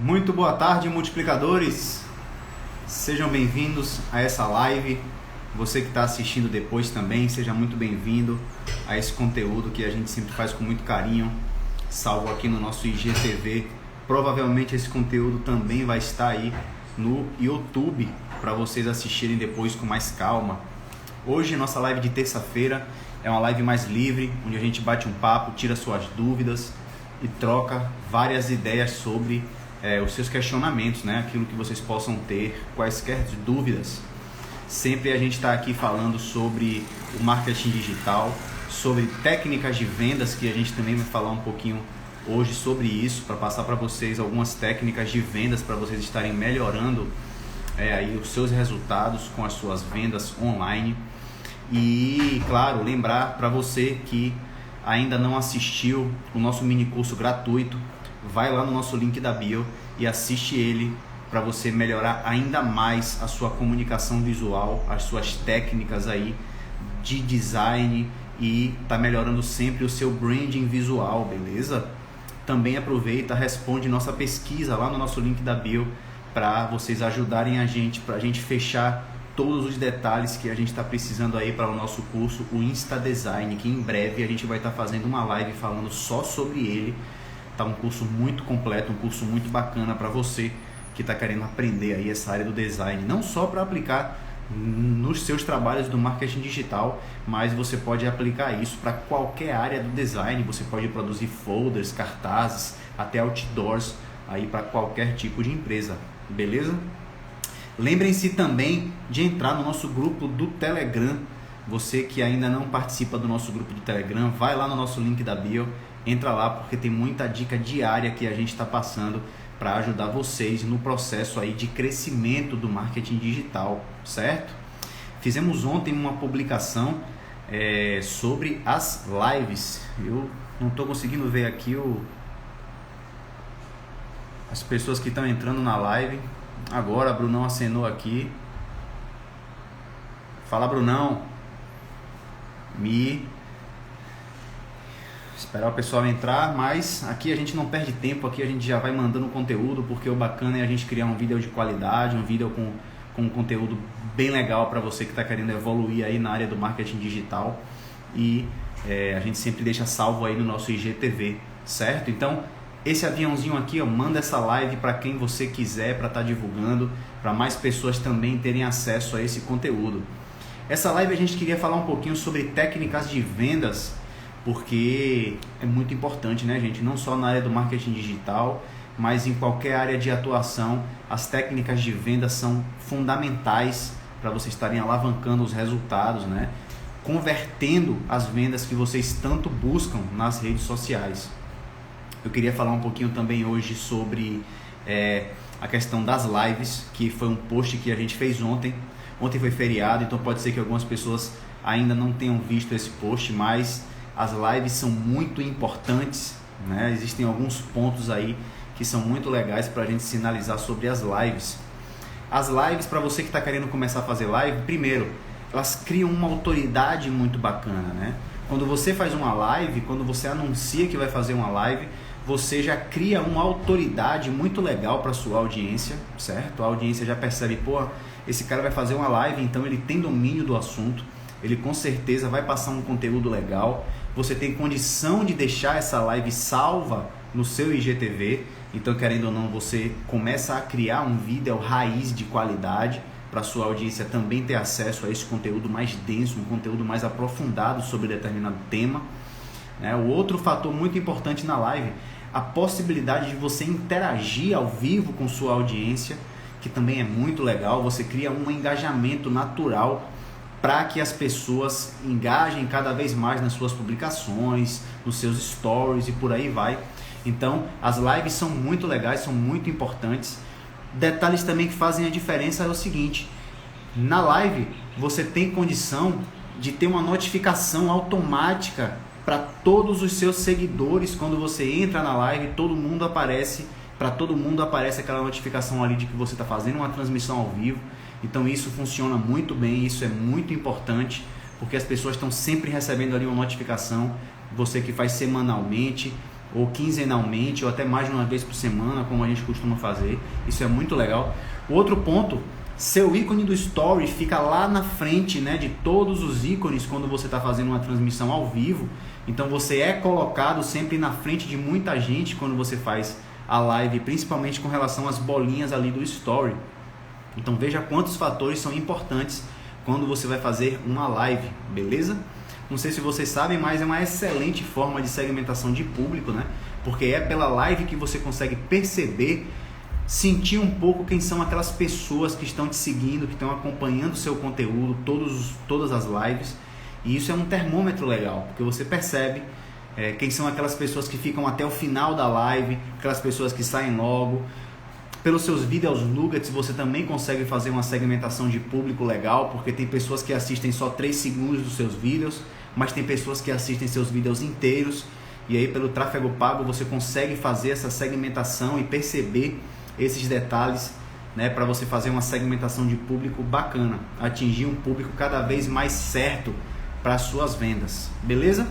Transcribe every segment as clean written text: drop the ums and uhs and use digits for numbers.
Muito boa tarde, multiplicadores! Sejam bem-vindos a essa live. Você que está assistindo depois também, seja muito bem-vindo a esse conteúdo que a gente sempre faz com muito carinho, salvo aqui no nosso IGTV. Provavelmente esse conteúdo também vai estar aí no YouTube para vocês assistirem depois com mais calma. Hoje, nossa live de terça-feira é uma live mais livre, onde a gente bate um papo, tira suas dúvidas e troca várias ideias sobre os seus questionamentos, né? Aquilo que vocês possam ter, quaisquer dúvidas. Sempre a gente está aqui falando sobre o marketing digital, sobre técnicas de vendas, que a gente também vai falar um pouquinho hoje sobre isso, para passar para vocês algumas técnicas de vendas para vocês estarem melhorando aí os seus resultados com as suas vendas online. E claro, lembrar para você que ainda não assistiu o nosso mini curso gratuito, vai lá no nosso link da bio e assiste ele para você melhorar ainda mais a sua comunicação visual, as suas técnicas aí de design e tá melhorando sempre o seu branding visual, beleza? Também aproveita, responde nossa pesquisa lá no nosso link da bio para vocês ajudarem a gente, para a gente fechar todos os detalhes que a gente está precisando aí para o nosso curso, o Insta Design, que em breve a gente vai estar fazendo uma live falando só sobre ele. Tá um curso muito completo, um curso muito bacana para você que está querendo aprender aí essa área do design, não só para aplicar nos seus trabalhos do marketing digital, mas você pode aplicar isso para qualquer área do design. Você pode produzir folders, cartazes, até outdoors aí para qualquer tipo de empresa, beleza? Lembrem-se também de entrar no nosso grupo do Telegram. Você que ainda não participa do nosso grupo do Telegram, vai lá no nosso link da bio, entra lá porque tem muita dica diária que a gente está passando para ajudar vocês no processo aí de crescimento do marketing digital, certo? Fizemos ontem uma publicação sobre as lives. Eu não estou conseguindo ver aqui as pessoas que estão entrando na live. Agora, Brunão acenou aqui. Fala, Brunão. Esperar o pessoal entrar, mas aqui a gente não perde tempo, aqui a gente já vai mandando conteúdo, porque o bacana é a gente criar um vídeo de qualidade, um vídeo com um conteúdo bem legal para você que está querendo evoluir aí na área do marketing digital, e a gente sempre deixa salvo aí no nosso IGTV, certo? Então, esse aviãozinho aqui, ó, manda essa live para quem você quiser, para estar divulgando, para mais pessoas também terem acesso a esse conteúdo. Essa live a gente queria falar um pouquinho sobre técnicas de vendas, porque é muito importante, né, gente? Não só na área do marketing digital, mas em qualquer área de atuação, as técnicas de venda são fundamentais para vocês estarem alavancando os resultados, né? Convertendo as vendas que vocês tanto buscam nas redes sociais. Eu queria falar um pouquinho também hoje sobre a questão das lives, que foi um post que a gente fez ontem. Ontem foi feriado, então pode ser que algumas pessoas ainda não tenham visto esse post, mas as lives são muito importantes, né? Existem alguns pontos aí que são muito legais para a gente sinalizar sobre as lives. As lives, para você que está querendo começar a fazer live, primeiro, elas criam uma autoridade muito bacana, né? Quando você faz uma live, quando você anuncia que vai fazer uma live, você já cria uma autoridade muito legal para sua audiência, certo? A audiência já percebe, pô, esse cara vai fazer uma live, então ele tem domínio do assunto, ele com certeza vai passar um conteúdo legal. Você tem condição de deixar essa live salva no seu IGTV, então querendo ou não, você começa a criar um vídeo raiz de qualidade para sua audiência também ter acesso a esse conteúdo mais denso, um conteúdo mais aprofundado sobre determinado tema, né? O outro fator muito importante na live, a possibilidade de você interagir ao vivo com sua audiência, que também é muito legal. Você cria um engajamento natural para que as pessoas engajem cada vez mais nas suas publicações, nos seus stories e por aí vai. Então, as lives são muito legais, são muito importantes. Detalhes também que fazem a diferença é o seguinte: na live você tem condição de ter uma notificação automática para todos os seus seguidores. Quando você entra na live, para todo mundo aparece aquela notificação ali de que você está fazendo uma transmissão ao vivo. Então isso funciona muito bem, isso é muito importante, porque as pessoas estão sempre recebendo ali uma notificação. Você que faz semanalmente, ou quinzenalmente, ou até mais de uma vez por semana, como a gente costuma fazer. Isso é muito legal. O outro ponto, seu ícone do Story fica lá na frente, né, de todos os ícones quando você está fazendo uma transmissão ao vivo. Então você é colocado sempre na frente de muita gente quando você faz a live, principalmente com relação às bolinhas ali do Story. Então veja quantos fatores são importantes quando você vai fazer uma live, beleza? Não sei se vocês sabem, mas é uma excelente forma de segmentação de público, né? Porque é pela live que você consegue perceber, sentir um pouco quem são aquelas pessoas que estão te seguindo, que estão acompanhando o seu conteúdo, todas as lives. E isso é um termômetro legal, porque você percebe quem são aquelas pessoas que ficam até o final da live, aquelas pessoas que saem logo. Pelos seus vídeos nuggets você também consegue fazer uma segmentação de público legal, porque tem pessoas que assistem só 3 segundos dos seus vídeos, mas tem pessoas que assistem seus vídeos inteiros, e aí pelo tráfego pago você consegue fazer essa segmentação e perceber esses detalhes, né, para você fazer uma segmentação de público bacana, atingir um público cada vez mais certo para as suas vendas, beleza?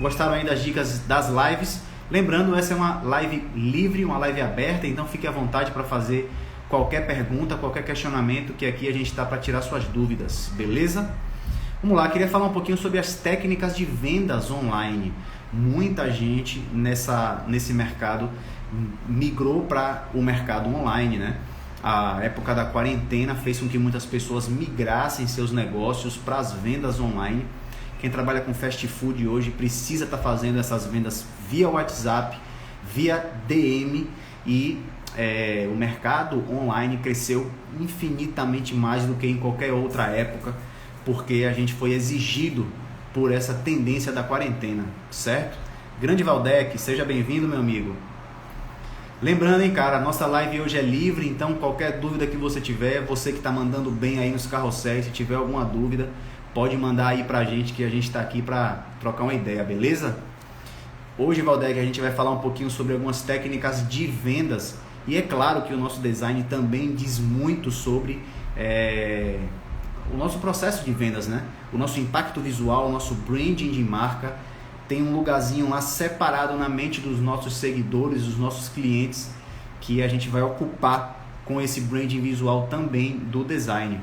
Gostaram aí das dicas das lives? Lembrando, essa é uma live livre, uma live aberta, então fique à vontade para fazer qualquer pergunta, qualquer questionamento, que aqui a gente está para tirar suas dúvidas, beleza? Vamos lá, queria falar um pouquinho sobre as técnicas de vendas online. Muita gente nesse mercado migrou para o mercado online, né? A época da quarentena fez com que muitas pessoas migrassem seus negócios para as vendas online. Quem trabalha com fast food hoje precisa estar fazendo essas vendas via WhatsApp, via DM, e o mercado online cresceu infinitamente mais do que em qualquer outra época, porque a gente foi exigido por essa tendência da quarentena, certo? Grande Valdec, seja bem-vindo, meu amigo. Lembrando, hein, cara, nossa live hoje é livre, então qualquer dúvida que você tiver, você que está mandando bem aí nos carrosséis, se tiver alguma dúvida, pode mandar aí pra gente, que a gente está aqui para trocar uma ideia, beleza? Hoje, Valdec, a gente vai falar um pouquinho sobre algumas técnicas de vendas, e é claro que o nosso design também diz muito sobre o nosso processo de vendas, né? O nosso impacto visual, o nosso branding de marca tem um lugarzinho lá separado na mente dos nossos seguidores, dos nossos clientes, que a gente vai ocupar com esse branding visual também do design.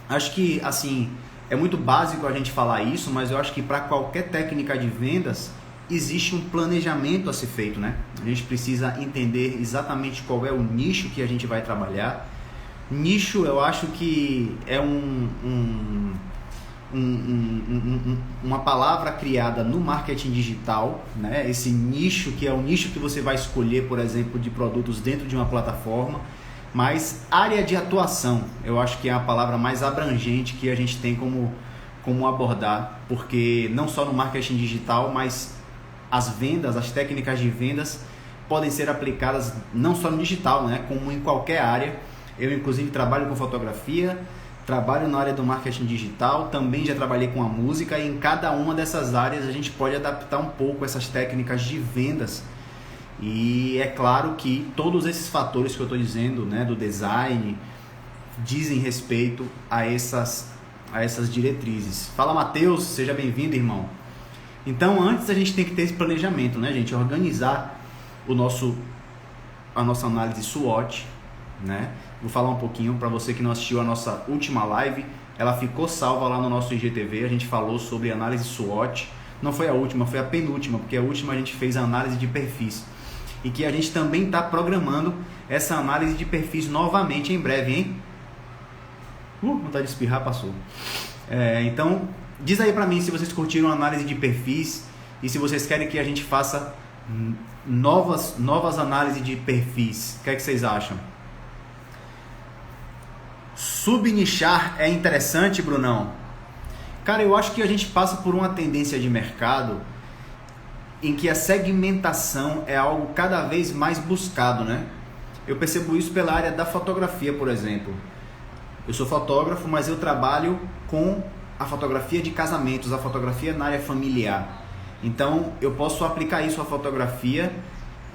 Acho que, assim, é muito básico a gente falar isso, mas eu acho que para qualquer técnica de vendas existe um planejamento a ser feito, né? A gente precisa entender exatamente qual é o nicho que a gente vai trabalhar. Nicho, eu acho que é uma palavra criada no marketing digital, né? Esse nicho, que é o nicho que você vai escolher, por exemplo, de produtos dentro de uma plataforma. Mas área de atuação, eu acho que é a palavra mais abrangente que a gente tem como abordar, porque não só no marketing digital, mas as vendas, as técnicas de vendas podem ser aplicadas não só no digital, né, como em qualquer área. Eu, inclusive, trabalho com fotografia, trabalho na área do marketing digital, também já trabalhei com a música, e em cada uma dessas áreas a gente pode adaptar um pouco essas técnicas de vendas. E é claro que todos esses fatores que eu estou dizendo, né, do design, dizem respeito a essas diretrizes. Fala, Matheus, seja bem-vindo, irmão. Então, antes a gente tem que ter esse planejamento, né, gente? Organizar a nossa análise SWOT, né? Vou falar um pouquinho para você que não assistiu a nossa última live. Ela ficou salva lá no nosso IGTV. A gente falou sobre análise SWOT. Não foi a última, foi a penúltima, porque a última a gente fez a análise de perfis. E que a gente também está programando essa análise de perfis novamente em breve, hein? Vontade de espirrar, passou. Então, diz aí pra mim se vocês curtiram a análise de perfis e se vocês querem que a gente faça novas análises de perfis. O que é que vocês acham? Subnichar é interessante, Brunão? Cara, eu acho que a gente passa por uma tendência de mercado em que a segmentação é algo cada vez mais buscado, né? Eu percebo isso pela área da fotografia, por exemplo. Eu sou fotógrafo, mas eu trabalho com a fotografia de casamentos, a fotografia na área familiar. Então, eu posso aplicar isso à fotografia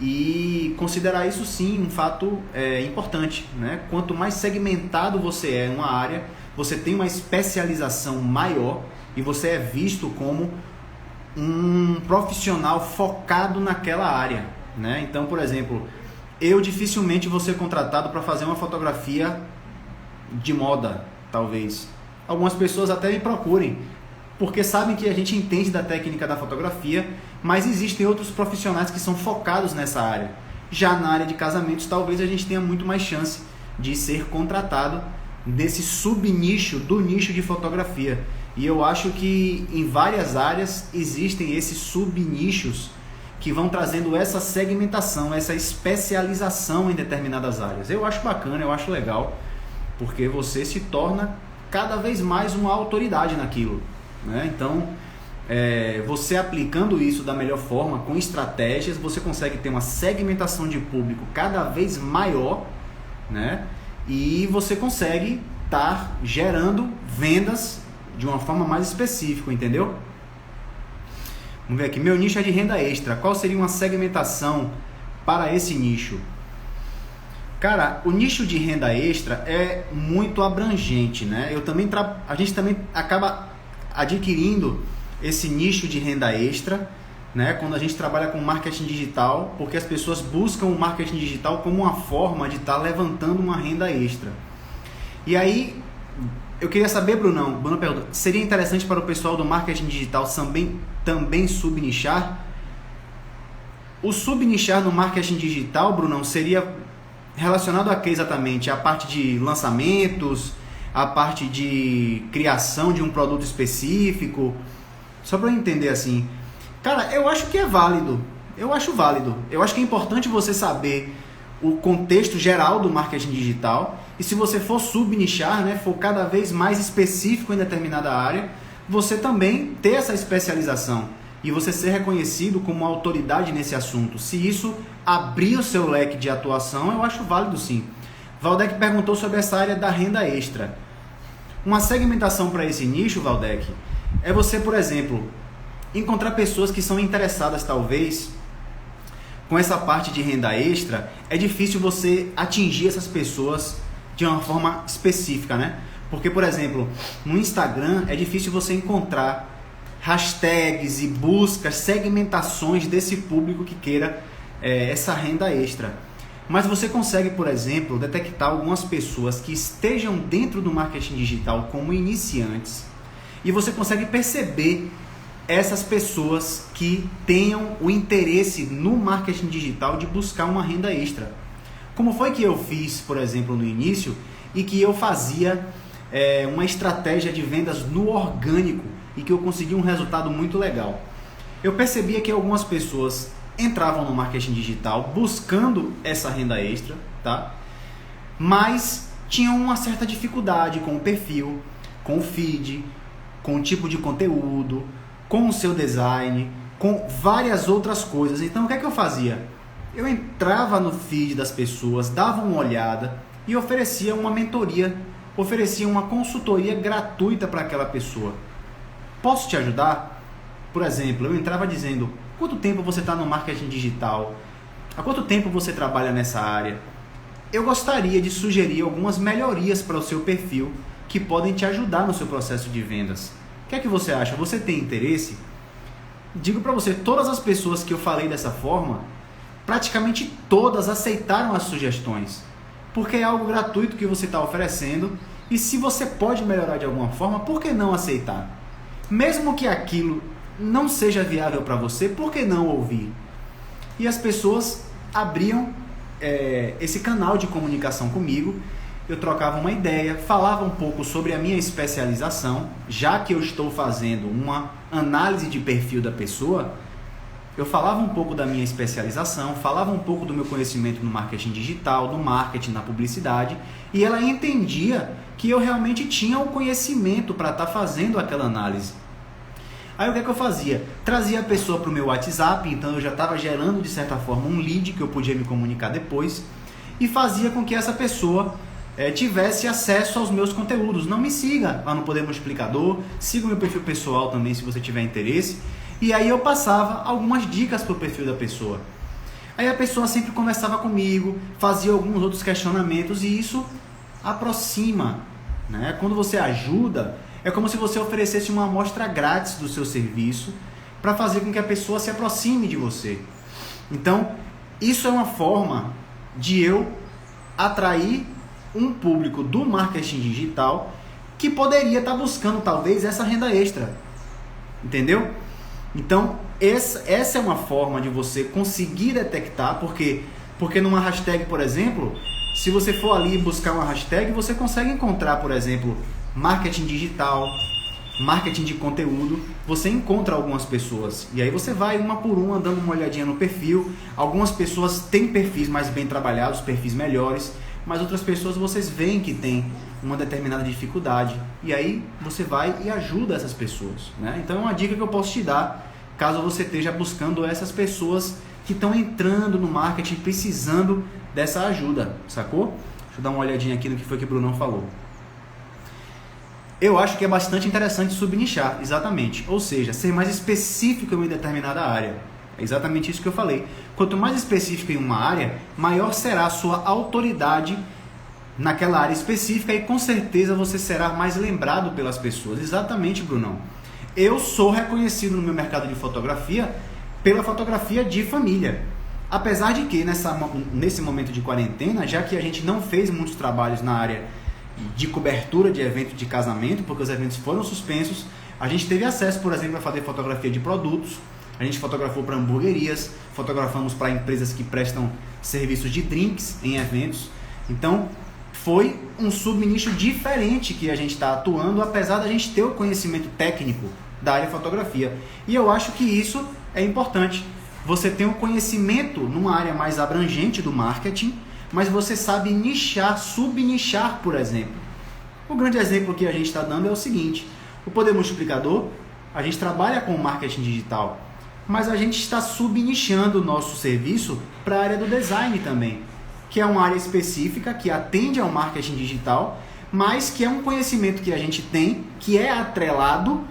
e considerar isso sim um fato importante, né? Quanto mais segmentado você é em uma área, você tem uma especialização maior e você é visto como um profissional focado naquela área, né? Então, por exemplo, eu dificilmente vou ser contratado para fazer uma fotografia de moda, talvez. Algumas pessoas até me procurem, porque sabem que a gente entende da técnica da fotografia, mas existem outros profissionais que são focados nessa área. Já na área de casamentos, talvez a gente tenha muito mais chance de ser contratado desse subnicho do nicho de fotografia. E eu acho que em várias áreas existem esses subnichos que vão trazendo essa segmentação, essa especialização em determinadas áreas. Eu acho bacana, eu acho legal, porque você se torna cada vez mais uma autoridade naquilo, né? Então, você aplicando isso da melhor forma, com estratégias, você consegue ter uma segmentação de público cada vez maior, né? E você consegue estar gerando vendas de uma forma mais específica, entendeu? Vamos ver aqui, meu nicho é de renda extra. Qual seria uma segmentação para esse nicho? Cara, o nicho de renda extra é muito abrangente, né? A gente também acaba adquirindo esse nicho de renda extra, né? Quando a gente trabalha com marketing digital, porque as pessoas buscam o marketing digital como uma forma de estar levantando uma renda extra. E aí, eu queria saber, Bruno pergunta, seria interessante para o pessoal do marketing digital também subnichar? O subnichar no marketing digital, Brunão, seria relacionado a que exatamente? A parte de lançamentos, a parte de criação de um produto específico? Só para eu entender assim. Cara, eu acho que é válido. Eu acho válido. Eu acho que é importante você saber o contexto geral do marketing digital. E se você for subnichar, né, for cada vez mais específico em determinada área, você também ter essa especialização e você ser reconhecido como uma autoridade nesse assunto. Se isso abrir o seu leque de atuação, eu acho válido sim. Valdec perguntou sobre essa área da renda extra. Uma segmentação para esse nicho, Valdec, é você, por exemplo, encontrar pessoas que são interessadas talvez com essa parte de renda extra. É difícil você atingir essas pessoas de uma forma específica, né? Porque, por exemplo, no Instagram é difícil você encontrar hashtags e buscas, segmentações desse público que queira essa renda extra. Mas você consegue, por exemplo, detectar algumas pessoas que estejam dentro do marketing digital como iniciantes e você consegue perceber essas pessoas que tenham o interesse no marketing digital de buscar uma renda extra. Como foi que eu fiz, por exemplo, no início e que eu fazia uma estratégia de vendas no orgânico e que eu consegui um resultado muito legal. Eu percebia que algumas pessoas entravam no marketing digital buscando essa renda extra, tá? Mas tinham uma certa dificuldade com o perfil, com o feed, com o tipo de conteúdo, com o seu design, com várias outras coisas. Então o que é que eu fazia? Eu entrava no feed das pessoas, dava uma olhada e oferecia uma mentoria, oferecia uma consultoria gratuita para aquela pessoa. Posso te ajudar? Por exemplo, eu entrava dizendo: quanto tempo você está no marketing digital? Há quanto tempo você trabalha nessa área? Eu gostaria de sugerir algumas melhorias para o seu perfil que podem te ajudar no seu processo de vendas. O que é que você acha? Você tem interesse? Digo para você, todas as pessoas que eu falei dessa forma, praticamente todas aceitaram as sugestões, porque é algo gratuito que você está oferecendo e se você pode melhorar de alguma forma, por que não aceitar? Mesmo que aquilo não seja viável para você, por que não ouvir? E as pessoas abriam esse canal de comunicação comigo, eu trocava uma ideia, falava um pouco sobre a minha especialização, já que eu estou fazendo uma análise de perfil da pessoa, eu falava um pouco da minha especialização, falava um pouco do meu conhecimento no marketing digital, do marketing, na publicidade, e ela entendia que eu realmente tinha o conhecimento para estar fazendo aquela análise. Aí o que é que eu fazia? Trazia a pessoa para o meu WhatsApp, então eu já estava gerando de certa forma um lead que eu podia me comunicar depois, e fazia com que essa pessoa tivesse acesso aos meus conteúdos. Não me siga lá no Poder Multiplicador, siga o meu perfil pessoal também se você tiver interesse. E aí eu passava algumas dicas para o perfil da pessoa. Aí a pessoa sempre conversava comigo, fazia alguns outros questionamentos e isso aproxima, né? Quando você ajuda, é como se você oferecesse uma amostra grátis do seu serviço para fazer com que a pessoa se aproxime de você. Então, isso é uma forma de eu atrair um público do marketing digital que poderia estar buscando talvez essa renda extra. Entendeu? Então, essa é uma forma de você conseguir detectar, porque numa hashtag, por exemplo, se você for ali buscar uma hashtag, você consegue encontrar, por exemplo, marketing digital, marketing de conteúdo, você encontra algumas pessoas. E aí você vai uma por uma dando uma olhadinha no perfil. Algumas pessoas têm perfis mais bem trabalhados, perfis melhores, mas outras pessoas vocês veem que tem uma determinada dificuldade. E aí você vai e ajuda essas pessoas, né? Então é uma dica que eu posso te dar, caso você esteja buscando essas pessoas que estão entrando no marketing, precisando dessa ajuda, sacou? Deixa eu dar uma olhadinha aqui no que foi que o Brunão falou. Eu acho que é bastante interessante subnichar, exatamente. Ou seja, ser mais específico em determinada área. É exatamente isso que eu falei. Quanto mais específico em uma área, maior será a sua autoridade naquela área específica e com certeza você será mais lembrado pelas pessoas. Exatamente, Brunão. Eu sou reconhecido no meu mercado de fotografia pela fotografia de família. Apesar de que nesse momento de quarentena, já que a gente não fez muitos trabalhos na área de cobertura de eventos de casamento, porque os eventos foram suspensos, a gente teve acesso, por exemplo, a fazer fotografia de produtos. A gente fotografou para hamburguerias, fotografamos para empresas que prestam serviços de drinks em eventos. Então, foi um subnicho diferente que a gente está atuando, apesar da gente ter o conhecimento técnico da área de fotografia. E eu acho que isso é importante. Você tem um conhecimento numa área mais abrangente do marketing, mas você sabe nichar, subnichar, por exemplo. O grande exemplo que a gente está dando é o seguinte: o Poder Multiplicador, a gente trabalha com marketing digital, mas a gente está subnichando o nosso serviço para a área do design também, que é uma área específica que atende ao marketing digital, mas que é um conhecimento que a gente tem, que é atrelado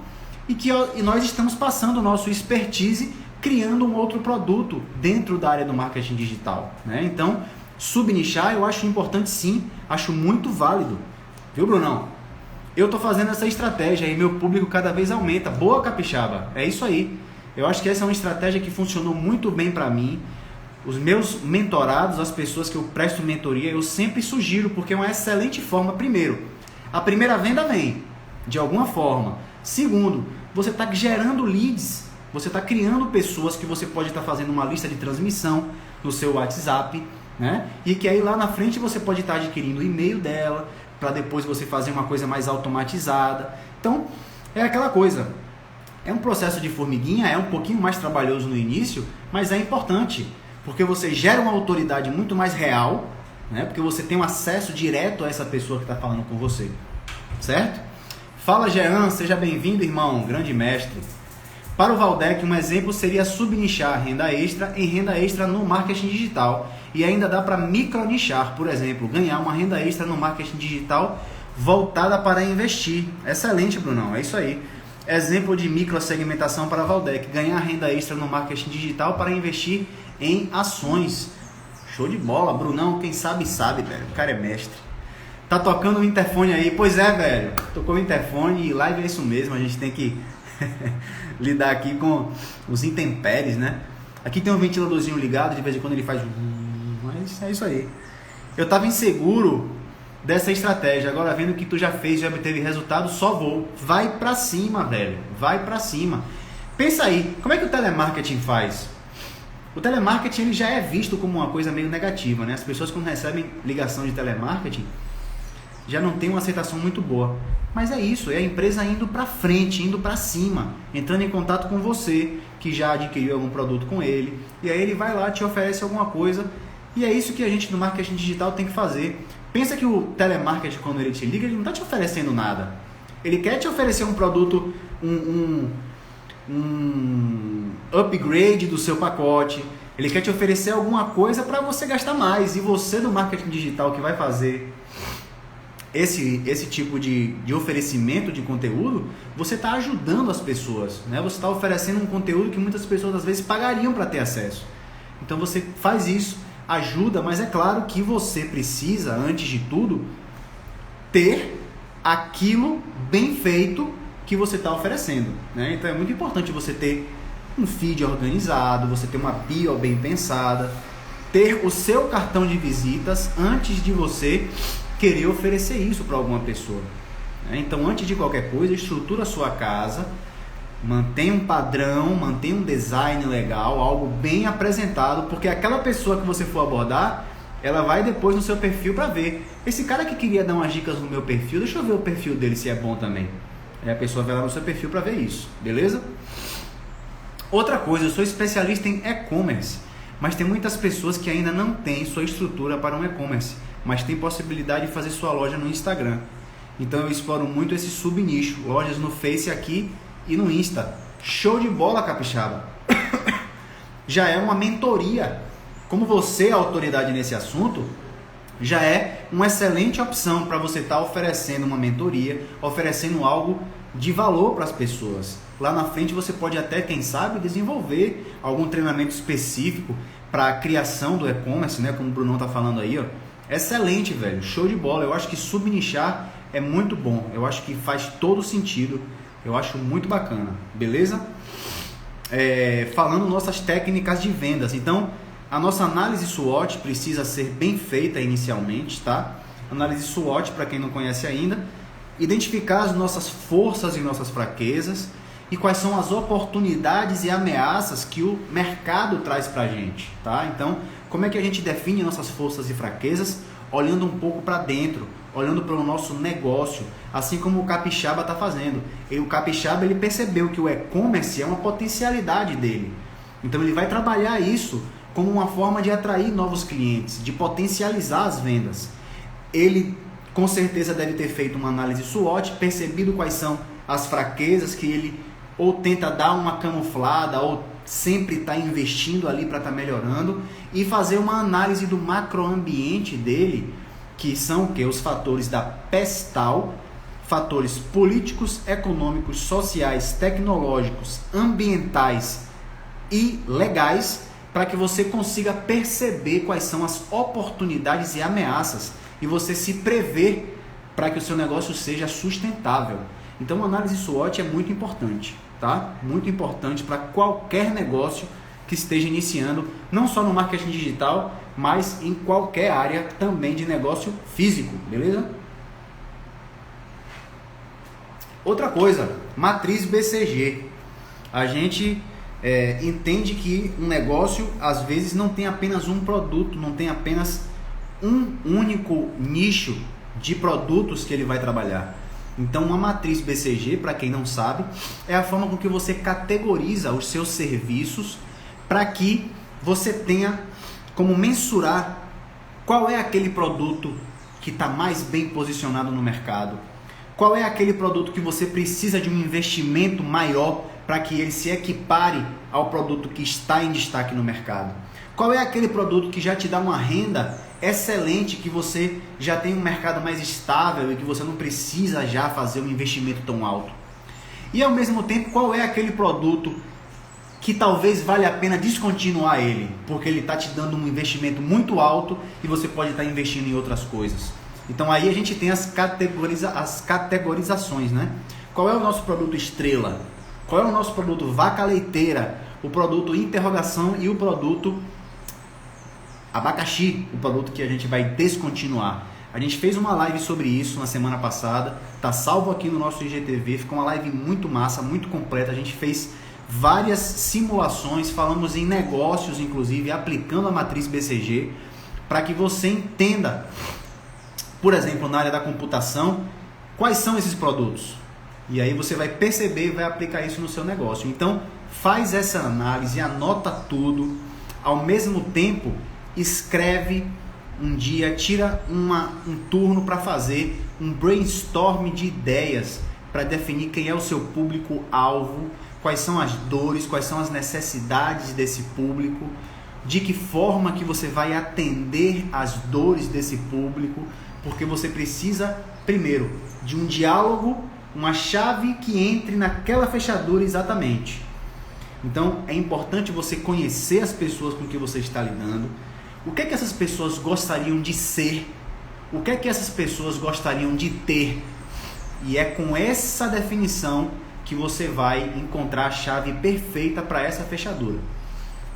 e nós estamos passando o nosso expertise criando um outro produto dentro da área do marketing digital, né? Então, subnichar eu acho importante sim, acho muito válido. Viu, Brunão? Eu estou fazendo essa estratégia e meu público cada vez aumenta. Boa, capixaba, é isso aí. Eu acho que essa é uma estratégia que funcionou muito bem para mim. Os meus mentorados, as pessoas que eu presto mentoria, eu sempre sugiro, porque é uma excelente forma. Primeiro, a primeira venda vem, de alguma forma. Segundo, você está gerando leads, você está criando pessoas que você pode estar fazendo uma lista de transmissão no seu WhatsApp, né? E que aí lá na frente você pode estar adquirindo o e-mail dela, para depois você fazer uma coisa mais automatizada. Então, é aquela coisa. É um processo de formiguinha, é um pouquinho mais trabalhoso no início, mas é importante, porque você gera uma autoridade muito mais real, né? Porque você tem um acesso direto a essa pessoa que está falando com você, certo? Fala, Jean, seja bem-vindo, irmão, grande mestre. Para o Valdec, um exemplo seria subnichar renda extra em renda extra no marketing digital. E ainda dá para micronichar, por exemplo, ganhar uma renda extra no marketing digital voltada para investir. Excelente, Brunão, é isso aí. Exemplo de microsegmentação para Valdec, ganhar renda extra no marketing digital para investir em ações. Show de bola, Brunão, quem sabe, sabe, velho. O cara é mestre. Tá tocando o interfone aí? Pois é, velho. Tocou o interfone e live é isso mesmo, a gente tem que lidar aqui com os intempéries, né? Aqui tem um ventiladorzinho ligado, de vez em quando ele faz... Mas é isso aí. Eu tava inseguro dessa estratégia, agora vendo que tu já fez, já obteve resultado, só vou. Vai pra cima, velho. Vai pra cima. Pensa aí, como é que o telemarketing faz? O telemarketing ele já é visto como uma coisa meio negativa, né? As pessoas quando recebem ligação de telemarketing já não tem uma aceitação muito boa. Mas é isso, é a empresa indo para frente, indo para cima, entrando em contato com você, que já adquiriu algum produto com ele, e aí ele vai lá, te oferece alguma coisa, e é isso que a gente no marketing digital tem que fazer. Pensa que o telemarketing, quando ele te liga, ele não está te oferecendo nada. Ele quer te oferecer um produto, um upgrade do seu pacote, ele quer te oferecer alguma coisa para você gastar mais, e você no marketing digital que vai fazer esse tipo de oferecimento de conteúdo, você está ajudando as pessoas, né? Você está oferecendo um conteúdo que muitas pessoas às vezes pagariam para ter acesso. Então você faz isso, ajuda, mas é claro que você precisa, antes de tudo, ter aquilo bem feito que você está oferecendo, né? Então é muito importante você ter um feed organizado, você ter uma bio bem pensada, ter o seu cartão de visitas antes de você querer oferecer isso para alguma pessoa. Então, antes de qualquer coisa, estrutura a sua casa, mantenha um padrão, mantenha um design legal, algo bem apresentado, porque aquela pessoa que você for abordar, ela vai depois no seu perfil para ver. Esse cara que queria dar umas dicas no meu perfil, deixa eu ver o perfil dele se é bom também. Aí a pessoa vai lá no seu perfil para ver isso, beleza? Outra coisa, eu sou especialista em e-commerce, mas tem muitas pessoas que ainda não têm sua estrutura para um e-commerce, mas tem possibilidade de fazer sua loja no Instagram. Então eu exploro muito esse subnicho, lojas no Face aqui e no Insta. Show de bola, capixaba! Já é uma mentoria. Como você é autoridade nesse assunto, já é uma excelente opção para você estar oferecendo uma mentoria, oferecendo algo de valor para as pessoas. Lá na frente você pode até, quem sabe, desenvolver algum treinamento específico para a criação do e-commerce, né? Como o Brunão está falando aí, ó. Excelente, velho, show de bola. Eu acho que subnichar é muito bom, eu acho que faz todo sentido, eu acho muito bacana, beleza? Falando nossas técnicas de vendas, então a nossa análise SWOT precisa ser bem feita inicialmente, tá? Análise SWOT, para quem não conhece ainda, identificar as nossas forças e nossas fraquezas e quais são as oportunidades e ameaças que o mercado traz pra gente, tá? Então, como é que a gente define nossas forças e fraquezas? Olhando um pouco para dentro, olhando para o nosso negócio, assim como o capixaba está fazendo. E o capixaba, ele percebeu que o e-commerce é uma potencialidade dele. Então ele vai trabalhar isso como uma forma de atrair novos clientes, de potencializar as vendas. Ele com certeza deve ter feito uma análise SWOT, percebido quais são as fraquezas que ele ou tenta dar uma camuflada ou sempre está investindo ali para estar melhorando, e fazer uma análise do macroambiente dele, que são o quê? Os fatores da PESTAL, fatores políticos, econômicos, sociais, tecnológicos, ambientais e legais, para que você consiga perceber quais são as oportunidades e ameaças e você se prever para que o seu negócio seja sustentável. Então, a análise SWOT é muito importante, tá? Muito importante para qualquer negócio que esteja iniciando, não só no marketing digital, mas em qualquer área também de negócio físico, beleza? Outra coisa, matriz BCG. A gente entende que um negócio, às vezes, não tem apenas um produto, não tem apenas um único nicho de produtos que ele vai trabalhar. Então, uma matriz BCG, para quem não sabe, é a forma com que você categoriza os seus serviços para que você tenha como mensurar qual é aquele produto que está mais bem posicionado no mercado, qual é aquele produto que você precisa de um investimento maior para que ele se equipare ao produto que está em destaque no mercado, qual é aquele produto que já te dá uma renda excelente, que você já tem um mercado mais estável e que você não precisa já fazer um investimento tão alto. E ao mesmo tempo, qual é aquele produto que talvez valha a pena descontinuar ele, porque ele está te dando um investimento muito alto e você pode estar investindo em outras coisas. Então aí a gente tem as categorizações, né? Qual é o nosso produto estrela? Qual é o nosso produto vaca leiteira? O produto interrogação e o produto abacaxi, o produto que a gente vai descontinuar. A gente fez uma live sobre isso na semana passada, tá salvo aqui no nosso IGTV, ficou uma live muito massa, muito completa. A gente fez várias simulações, falamos em negócios, inclusive aplicando a matriz BCG, para que você entenda, por exemplo, na área da computação, quais são esses produtos. E aí você vai perceber e vai aplicar isso no seu negócio. Então, faz essa análise, anota tudo, ao mesmo tempo escreve um dia, tira um turno para fazer um brainstorm de ideias para definir quem é o seu público-alvo, quais são as dores, quais são as necessidades desse público, de que forma que você vai atender as dores desse público, porque você precisa, primeiro, de um diálogo, uma chave que entre naquela fechadura exatamente. Então, é importante você conhecer as pessoas com que você está lidando. O que é que essas pessoas gostariam de ser? O que é que essas pessoas gostariam de ter? E é com essa definição que você vai encontrar a chave perfeita para essa fechadura.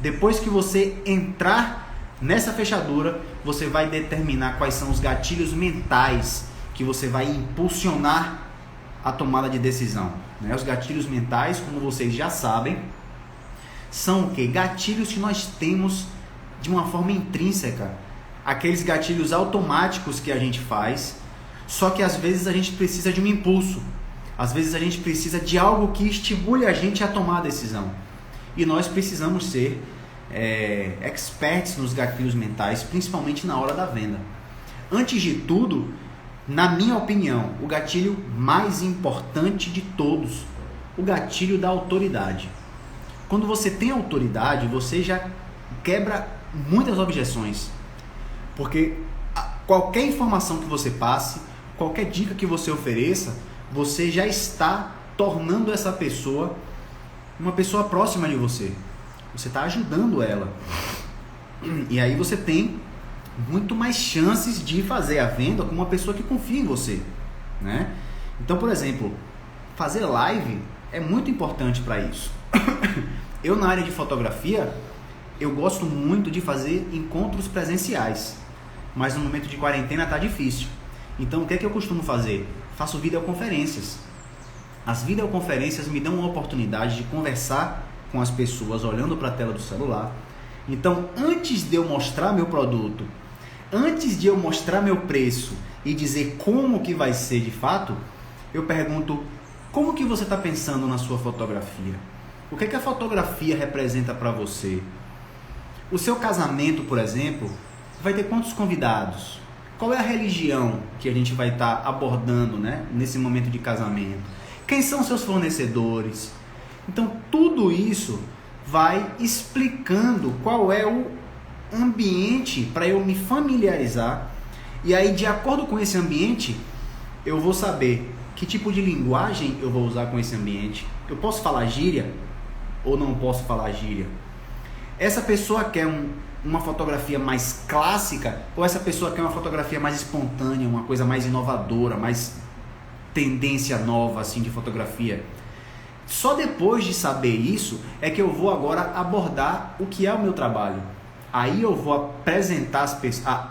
Depois que você entrar nessa fechadura, você vai determinar quais são os gatilhos mentais que você vai impulsionar a tomada de decisão. Os gatilhos mentais, como vocês já sabem, são o quê? Gatilhos que nós temos de uma forma intrínseca. Aqueles gatilhos automáticos que a gente faz, só que às vezes a gente precisa de um impulso. Às vezes a gente precisa de algo que estimule a gente a tomar a decisão. E nós precisamos ser experts nos gatilhos mentais, principalmente na hora da venda. Antes de tudo, na minha opinião, o gatilho mais importante de todos, o gatilho da autoridade. Quando você tem autoridade, você já quebra muitas objeções. Porque qualquer informação que você passe, qualquer dica que você ofereça, você já está tornando essa pessoa uma pessoa próxima de você. Você está ajudando ela. E aí você tem muito mais chances de fazer a venda com uma pessoa que confia em você, né? Então, por exemplo, fazer live é muito importante para isso. Eu, na área de fotografia, eu gosto muito de fazer encontros presenciais, mas no momento de quarentena tá difícil. Então, o que é que eu costumo fazer? Faço videoconferências. As videoconferências me dão uma oportunidade de conversar com as pessoas olhando para a tela do celular. Então, antes de eu mostrar meu produto, antes de eu mostrar meu preço e dizer como que vai ser de fato, eu pergunto: como que você está pensando na sua fotografia? O que é que a fotografia representa para você? O seu casamento, por exemplo, vai ter quantos convidados? Qual é a religião que a gente vai estar abordando, né, nesse momento de casamento? Quem são seus fornecedores? Então, tudo isso vai explicando qual é o ambiente para eu me familiarizar. E aí, de acordo com esse ambiente, eu vou saber que tipo de linguagem eu vou usar com esse ambiente. Eu posso falar gíria ou não posso falar gíria? Essa pessoa quer uma fotografia mais clássica ou essa pessoa quer uma fotografia mais espontânea, uma coisa mais inovadora, mais tendência nova assim de fotografia? Só depois de saber isso é que eu vou agora abordar o que é o meu trabalho. Aí eu vou apresentar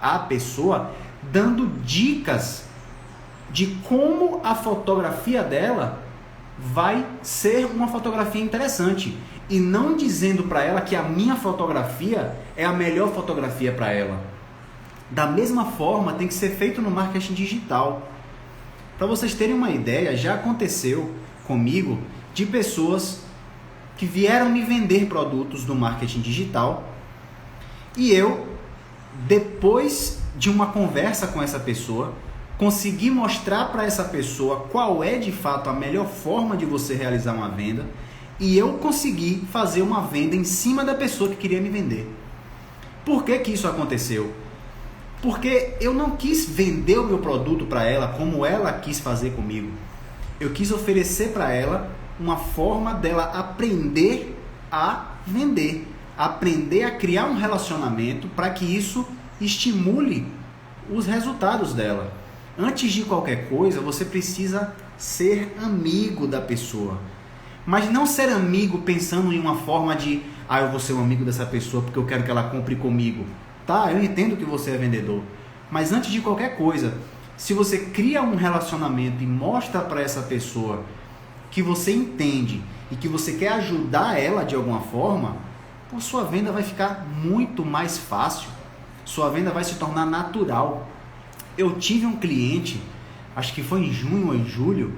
a pessoa dando dicas de como a fotografia dela vai ser uma fotografia interessante. E não dizendo para ela que a minha fotografia é a melhor fotografia para ela. Da mesma forma tem que ser feito no marketing digital. Para vocês terem uma ideia, já aconteceu comigo de pessoas que vieram me vender produtos do marketing digital e eu, depois de uma conversa com essa pessoa, consegui mostrar para essa pessoa qual é de fato a melhor forma de você realizar uma venda e eu consegui fazer uma venda em cima da pessoa que queria me vender. Por que que isso aconteceu? Porque eu não quis vender o meu produto para ela como ela quis fazer comigo. Eu quis oferecer para ela uma forma dela aprender a vender, aprender a criar um relacionamento para que isso estimule os resultados dela. Antes de qualquer coisa, você precisa ser amigo da pessoa. Mas não ser amigo pensando em uma forma de eu vou ser um amigo dessa pessoa porque eu quero que ela compre comigo. Tá, eu entendo que você é vendedor. Mas antes de qualquer coisa, se você cria um relacionamento e mostra para essa pessoa que você entende e que você quer ajudar ela de alguma forma, a sua venda vai ficar muito mais fácil. Sua venda vai se tornar natural. Eu tive um cliente, acho que foi em junho ou em julho,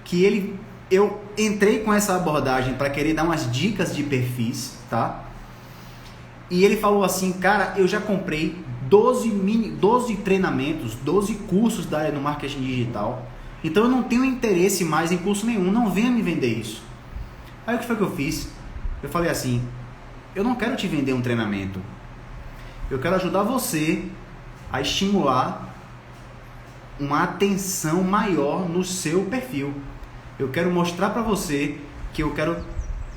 que eu entrei com essa abordagem para querer dar umas dicas de perfis, tá? E ele falou assim: cara, eu já comprei 12 treinamentos, 12 cursos da área do marketing digital, então eu não tenho interesse mais em curso nenhum, não venha me vender isso. Aí o que foi que eu fiz? Eu falei assim: eu não quero te vender um treinamento, eu quero ajudar você a estimular uma atenção maior no seu perfil. Eu quero mostrar para você que eu quero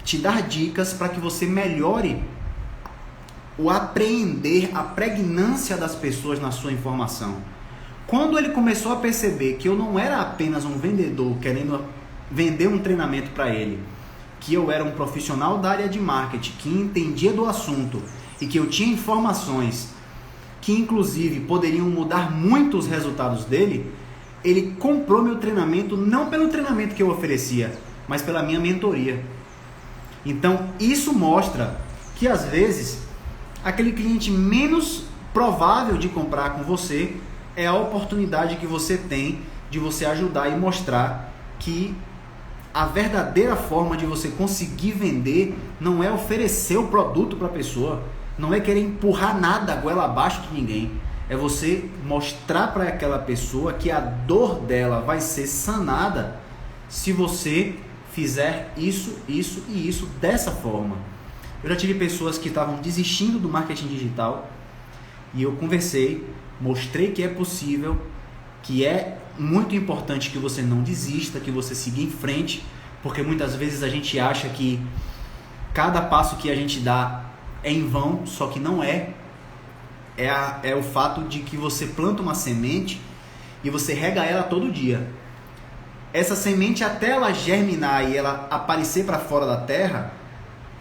te dar dicas para que você melhore o apreender, a pregnância das pessoas na sua informação. Quando ele começou a perceber que eu não era apenas um vendedor querendo vender um treinamento para ele, que eu era um profissional da área de marketing, que entendia do assunto e que eu tinha informações que inclusive poderiam mudar muito os resultados dele, ele comprou meu treinamento não pelo treinamento que eu oferecia, mas pela minha mentoria. Então isso mostra que às vezes aquele cliente menos provável de comprar com você é a oportunidade que você tem de você ajudar e mostrar que a verdadeira forma de você conseguir vender não é oferecer o produto para a pessoa, não é querer empurrar nada goela abaixo de ninguém, é você mostrar para aquela pessoa que a dor dela vai ser sanada se você fizer isso, isso e isso dessa forma. Eu já tive pessoas que estavam desistindo do marketing digital e eu conversei, mostrei que é possível, que é muito importante que você não desista, que você siga em frente, porque muitas vezes a gente acha que cada passo que a gente dá é em vão, só que não é. É o fato de que você planta uma semente e você rega ela todo dia. Essa semente, até ela germinar e ela aparecer para fora da terra,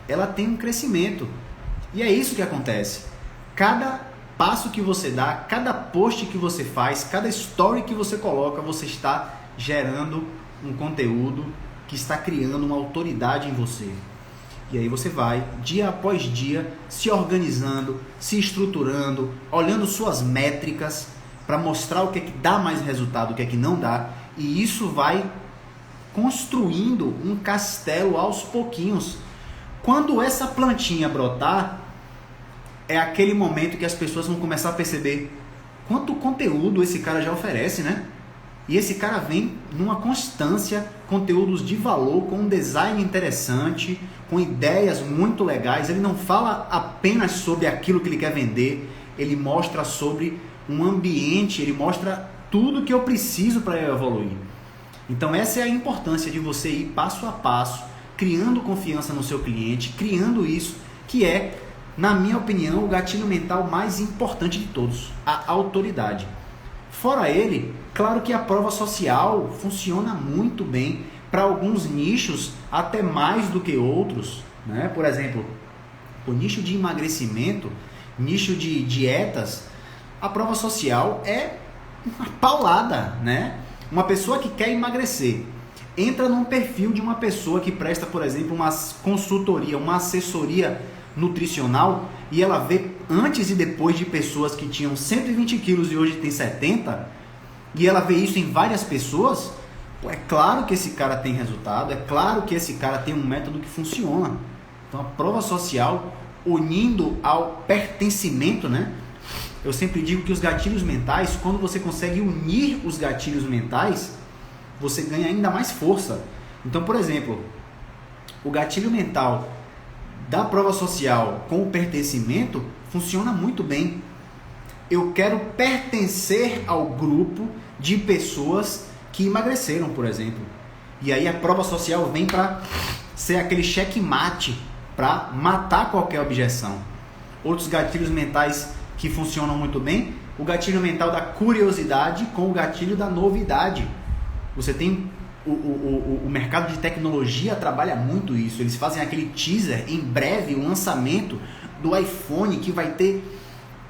ela tem um crescimento. E é isso que acontece. Cada passo que você dá, cada post que você faz, cada story que você coloca, você está gerando um conteúdo que está criando uma autoridade em você. E aí você vai, dia após dia, se organizando, se estruturando, olhando suas métricas para mostrar o que é que dá mais resultado, o que é que não dá. E isso vai construindo um castelo aos pouquinhos. Quando essa plantinha brotar, é aquele momento que as pessoas vão começar a perceber quanto conteúdo esse cara já oferece, né? E esse cara vem numa constância, conteúdos de valor, com um design interessante, com ideias muito legais. Ele não fala apenas sobre aquilo que ele quer vender, ele mostra sobre um ambiente, ele mostra tudo que eu preciso para eu evoluir. Então essa é a importância de você ir passo a passo, criando confiança no seu cliente, criando isso, que é, na minha opinião, o gatilho mental mais importante de todos, a autoridade. Fora ele, claro que a prova social funciona muito bem para alguns nichos, até mais do que outros, né? Por exemplo, o nicho de emagrecimento, nicho de dietas, a prova social é uma paulada, né? Uma pessoa que quer emagrecer entra num perfil de uma pessoa que presta, por exemplo, uma consultoria, uma assessoria nutricional, e ela vê antes e depois de pessoas que tinham 120 quilos e hoje tem 70, e ela vê isso em várias pessoas. Pô, é claro que esse cara tem resultado, é claro que esse cara tem um método que funciona. Então a prova social, unindo ao pertencimento, né? Eu sempre digo que os gatilhos mentais, quando você consegue unir os gatilhos mentais, você ganha ainda mais força. Então, por exemplo, o gatilho mental da prova social com o pertencimento funciona muito bem. Eu quero pertencer ao grupo de pessoas que emagreceram, por exemplo. E aí a prova social vem para ser aquele checkmate, para matar qualquer objeção. Outros gatilhos mentais que funcionam muito bem, o gatilho mental da curiosidade com o gatilho da novidade. Você tem o mercado de tecnologia trabalha muito isso. Eles fazem aquele teaser, em breve, o lançamento do iPhone, que vai ter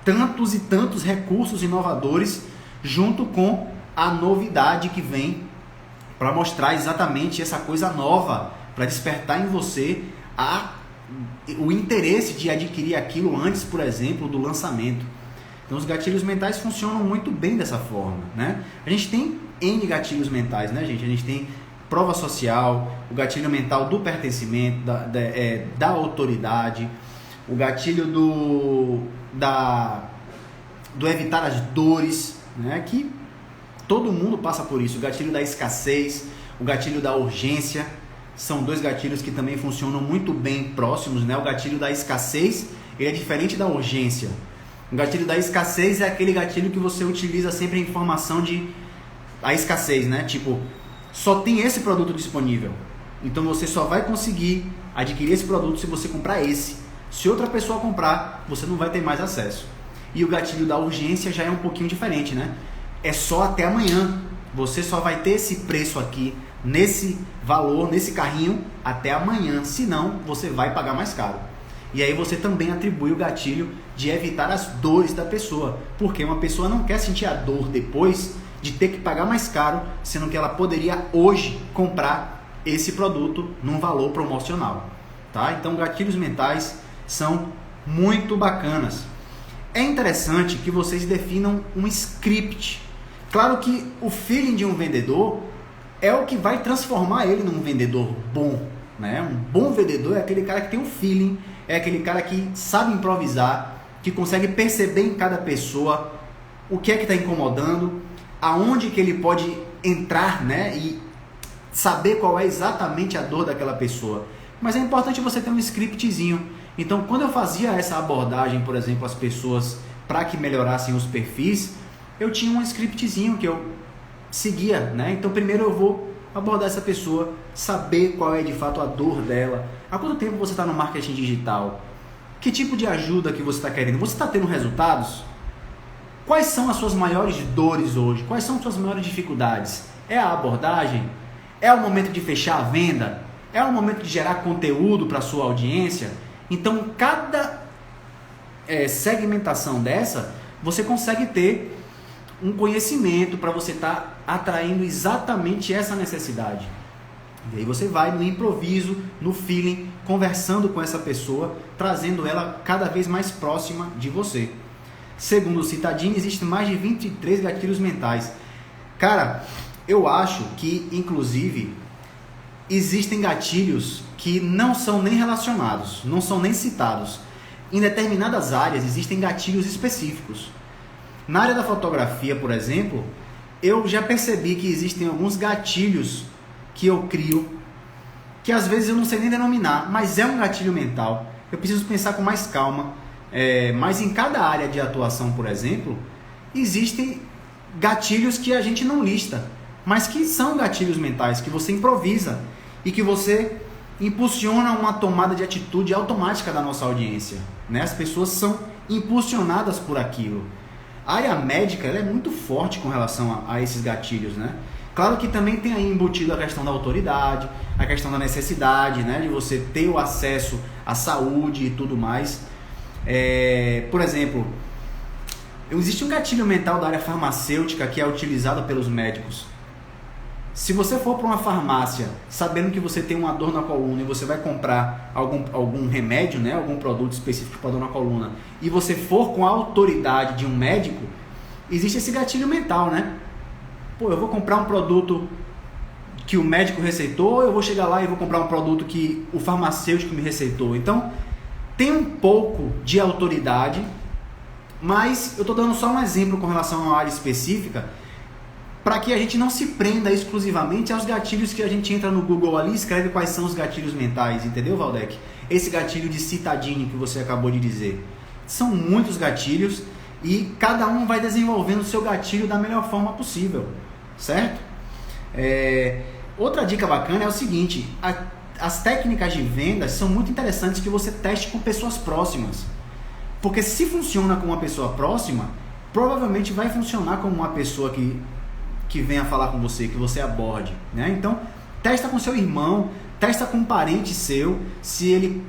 tantos e tantos recursos inovadores, junto com a novidade que vem para mostrar exatamente essa coisa nova, para despertar em você o interesse de adquirir aquilo antes, por exemplo, do lançamento. Então os gatilhos mentais funcionam muito bem dessa forma, né? A gente tem N gatilhos mentais, né, gente? A gente tem prova social, o gatilho mental do pertencimento, da autoridade, o gatilho do evitar as dores, né? Que todo mundo passa por isso. O gatilho da escassez, o gatilho da urgência, são dois gatilhos que também funcionam muito bem próximos, né? O gatilho da escassez, ele é diferente da urgência. O gatilho da escassez é aquele gatilho que você utiliza sempre a informação de a escassez, né? Tipo, só tem esse produto disponível. Então você só vai conseguir adquirir esse produto se você comprar esse. Se outra pessoa comprar, você não vai ter mais acesso. E o gatilho da urgência já é um pouquinho diferente, né? É só até amanhã. Você só vai ter esse preço aqui nesse valor, nesse carrinho até amanhã, senão você vai pagar mais caro. E aí você também atribui o gatilho de evitar as dores da pessoa, porque uma pessoa não quer sentir a dor depois de ter que pagar mais caro, sendo que ela poderia hoje comprar esse produto num valor promocional, tá? Então gatilhos mentais são muito bacanas. É interessante que vocês definam um script. Claro que o feeling de um vendedor é o que vai transformar ele num vendedor bom, né? Um bom vendedor é aquele cara que tem um feeling, é aquele cara que sabe improvisar, que consegue perceber em cada pessoa o que é que está incomodando, aonde que ele pode entrar, né? E saber qual é exatamente a dor daquela pessoa. Mas é importante você ter um scriptzinho. Então, quando eu fazia essa abordagem, por exemplo, às pessoas para que melhorassem os perfis, eu tinha um scriptzinho que eu seguia, né? Então, primeiro eu vou abordar essa pessoa, saber qual é de fato a dor dela. Há quanto tempo você está no marketing digital? Que tipo de ajuda que você está querendo? Você está tendo resultados? Quais são as suas maiores dores hoje? Quais são as suas maiores dificuldades? É a abordagem? É o momento de fechar a venda? É o momento de gerar conteúdo para a sua audiência? Então, cada segmentação dessa, você consegue ter um conhecimento para você estar atraindo exatamente essa necessidade. E aí você vai no improviso, no feeling, conversando com essa pessoa, trazendo ela cada vez mais próxima de você. Segundo o Citadini, existem mais de 23 gatilhos mentais. Cara, eu acho que, inclusive, existem gatilhos que não são nem relacionados, não são nem citados. Em determinadas áreas existem gatilhos específicos. Na área da fotografia, por exemplo, eu já percebi que existem alguns gatilhos que eu crio, que às vezes eu não sei nem denominar, mas é um gatilho mental. Eu preciso pensar com mais calma. Mas em cada área de atuação, por exemplo, existem gatilhos que a gente não lista, mas que são gatilhos mentais, que você improvisa e que você impulsiona uma tomada de atitude automática da nossa audiência, né? As pessoas são impulsionadas por aquilo. A área médica ela é muito forte com relação a esses gatilhos, né? Claro que também tem aí embutido a questão da autoridade, a questão da necessidade, né? De você ter o acesso à saúde e tudo mais. Por exemplo, existe um gatilho mental da área farmacêutica que é utilizado pelos médicos. Se você for para uma farmácia sabendo que você tem uma dor na coluna e você vai comprar algum remédio, né, algum produto específico para dor na coluna, e você for com a autoridade de um médico, existe esse gatilho mental, né? Pô, eu vou comprar um produto que o médico receitou, eu vou chegar lá e vou comprar um produto que o farmacêutico me receitou. Então, tem um pouco de autoridade, mas eu estou dando só um exemplo com relação a uma área específica, para que a gente não se prenda exclusivamente aos gatilhos que a gente entra no Google ali e escreve quais são os gatilhos mentais, entendeu, Valdec? Esse gatilho de Citadini que você acabou de dizer. São muitos gatilhos e cada um vai desenvolvendo o seu gatilho da melhor forma possível, certo? Outra dica bacana é o seguinte, as técnicas de vendas são muito interessantes que você teste com pessoas próximas. Porque se funciona com uma pessoa próxima, provavelmente vai funcionar com uma pessoa que venha falar com você, que você aborde, né? Então, testa com seu irmão, testa com um parente seu, se ele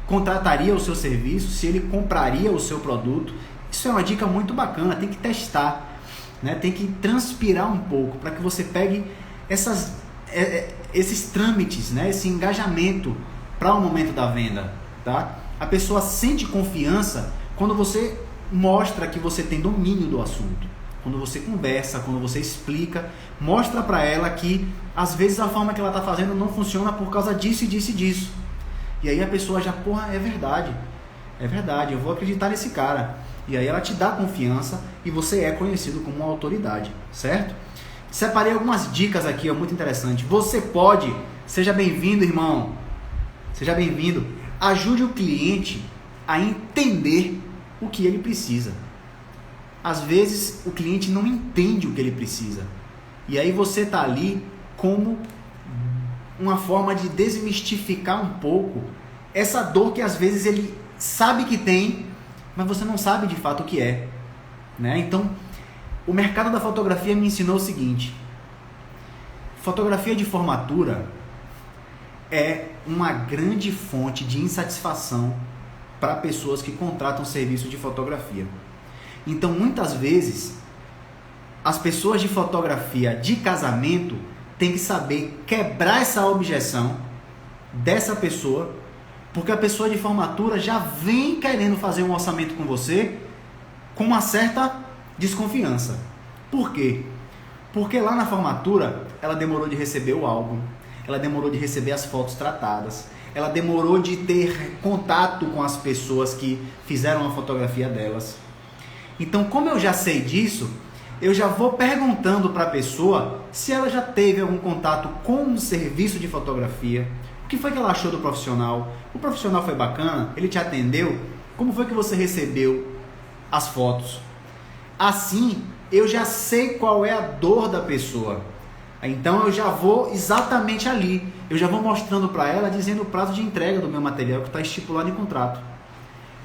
contrataria o seu serviço, se ele compraria o seu produto. Isso é uma dica muito bacana, tem que testar, né? Tem que transpirar um pouco para que você pegue esses trâmites, né? Esse engajamento para o momento da venda, tá? A pessoa sente confiança quando você mostra que você tem domínio do assunto. Quando você conversa, quando você explica, mostra para ela que às vezes a forma que ela está fazendo não funciona por causa disso e disso e disso. E aí a pessoa já, porra, é verdade, eu vou acreditar nesse cara. E aí ela te dá confiança e você é conhecido como uma autoridade, certo? Separei algumas dicas aqui, muito interessante. Você pode, seja bem-vindo, irmão, seja bem-vindo, ajude o cliente a entender o que ele precisa. Às vezes o cliente não entende o que ele precisa. E aí você está ali como uma forma de desmistificar um pouco essa dor que às vezes ele sabe que tem, mas você não sabe de fato o que é, né? Então, o mercado da fotografia me ensinou o seguinte: Fotografia de formatura é uma grande fonte de insatisfação para pessoas que contratam serviço de fotografia. Então, muitas vezes, as pessoas de fotografia de casamento têm que saber quebrar essa objeção dessa pessoa, porque a pessoa de formatura já vem querendo fazer um orçamento com você com uma certa desconfiança. Por quê? Porque lá na formatura, ela demorou de receber o álbum, ela demorou de receber as fotos tratadas, ela demorou de ter contato com as pessoas que fizeram a fotografia delas. Então, como eu já sei disso, eu já vou perguntando para a pessoa se ela já teve algum contato com um serviço de fotografia, o que foi que ela achou do profissional, o profissional foi bacana, ele te atendeu, como foi que você recebeu as fotos. Assim, eu já sei qual é a dor da pessoa. Então eu já vou exatamente ali. Eu já vou mostrando para ela, dizendo o prazo de entrega do meu material que está estipulado em contrato.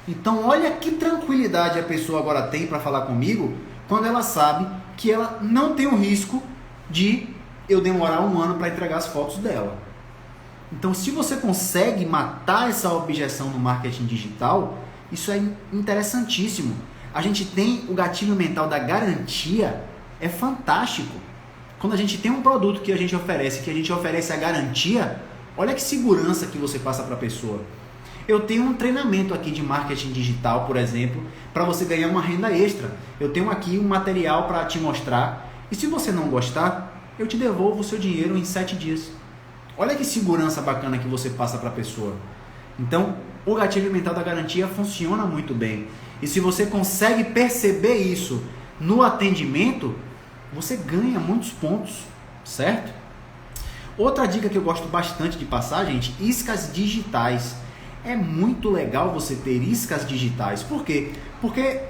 Então olha que tranquilidade a pessoa agora tem para falar comigo, quando ela sabe que ela não tem o risco de eu demorar 1 ano para entregar as fotos dela. Então, se você consegue matar essa objeção no marketing digital, isso é interessantíssimo. A gente tem o gatilho mental da garantia, é fantástico. Quando a gente tem um produto que a gente oferece a garantia, olha que segurança que você passa para a pessoa. Eu tenho um treinamento aqui de marketing digital, por exemplo, para você ganhar uma renda extra. Eu tenho aqui um material para te mostrar. E se você não gostar, eu te devolvo o seu dinheiro em 7 dias. Olha que segurança bacana que você passa para a pessoa. Então, o gatilho mental da garantia funciona muito bem. E se você consegue perceber isso no atendimento, você ganha muitos pontos, certo? Outra dica que eu gosto bastante de passar, gente, iscas digitais. É muito legal você ter iscas digitais. Por quê? Porque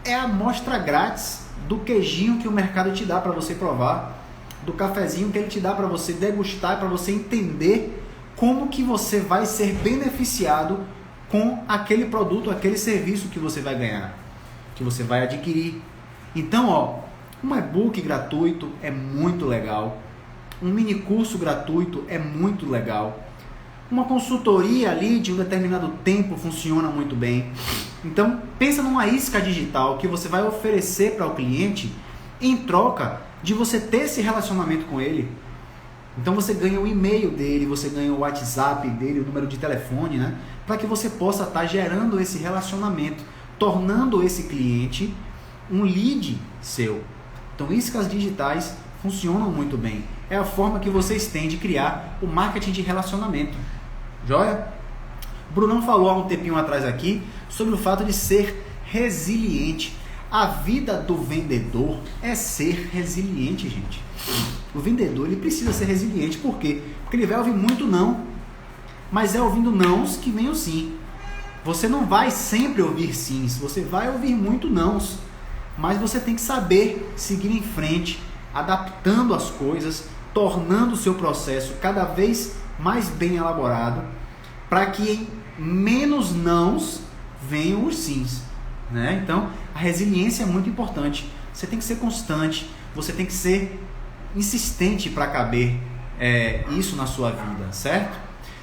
é a amostra grátis do queijinho que o mercado te dá para você provar, do cafezinho que ele te dá para você degustar, para você entender como que você vai ser beneficiado com aquele produto, aquele serviço que você vai ganhar, que você vai adquirir. Então, um e-book gratuito é muito legal, um mini curso gratuito é muito legal, uma consultoria ali de um determinado tempo funciona muito bem. Então, pensa numa isca digital que você vai oferecer para o cliente em troca de você ter esse relacionamento com ele. Então você ganha o e-mail dele, você ganha o WhatsApp dele, o número de telefone, né? Para que você possa estar gerando esse relacionamento, tornando esse cliente um lead seu. Então iscas digitais funcionam muito bem. É a forma que vocês têm de criar o marketing de relacionamento. Joia? Brunão falou há um tempinho atrás aqui sobre o fato de ser resiliente. A vida do vendedor é ser resiliente, gente. O vendedor ele precisa ser resiliente. Por quê? Porque ele vai ouvir muito não, mas é ouvindo nãos que vem o sim. Você não vai sempre ouvir sims, você vai ouvir muito nãos, mas você tem que saber seguir em frente, adaptando as coisas, tornando o seu processo cada vez mais bem elaborado, para que em menos nãos venham os sims, né? Então, a resiliência é muito importante. Você tem que ser constante, você tem que ser insistente para caber isso na sua vida, certo?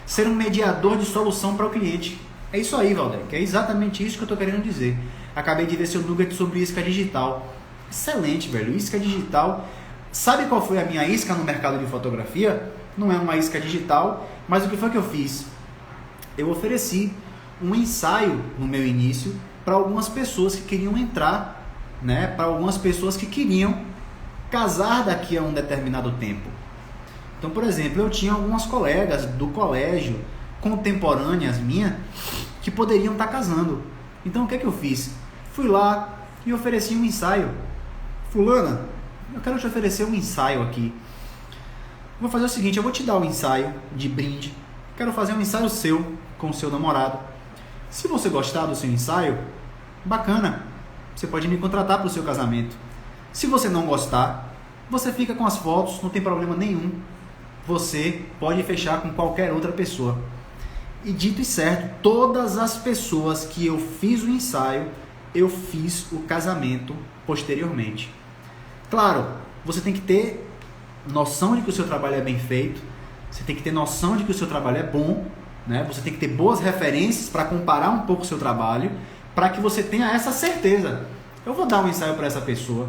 Ser um mediador de solução para o cliente. É isso aí, Valdec, é exatamente isso que eu estou querendo dizer. Acabei de ver seu nugget sobre isca digital. Excelente, velho, isca digital. Sabe qual foi a minha isca no mercado de fotografia? Não é uma isca digital, mas o que foi que eu fiz? Eu ofereci um ensaio no meu início para algumas pessoas que queriam entrar, né? Para algumas pessoas que queriam casar daqui a um determinado tempo. Então, por exemplo, eu tinha algumas colegas do colégio, contemporâneas minhas, que poderiam estar casando. Então, o que é que eu fiz? Fui lá e ofereci um ensaio. Fulana, eu quero te oferecer um ensaio aqui. Vou fazer o seguinte, eu vou te dar um ensaio de brinde. Quero fazer um ensaio seu com o seu namorado. Se você gostar do seu ensaio, bacana, você pode me contratar para o seu casamento. Se você não gostar, você fica com as fotos, não tem problema nenhum. Você pode fechar com qualquer outra pessoa. E dito e certo, todas as pessoas que eu fiz o ensaio, eu fiz o casamento posteriormente. Claro, você tem que ter noção de que o seu trabalho é bem feito, você tem que ter noção de que o seu trabalho é bom, né? Você tem que ter boas referências para comparar um pouco o seu trabalho, para que você tenha essa certeza. Eu vou dar um ensaio para essa pessoa,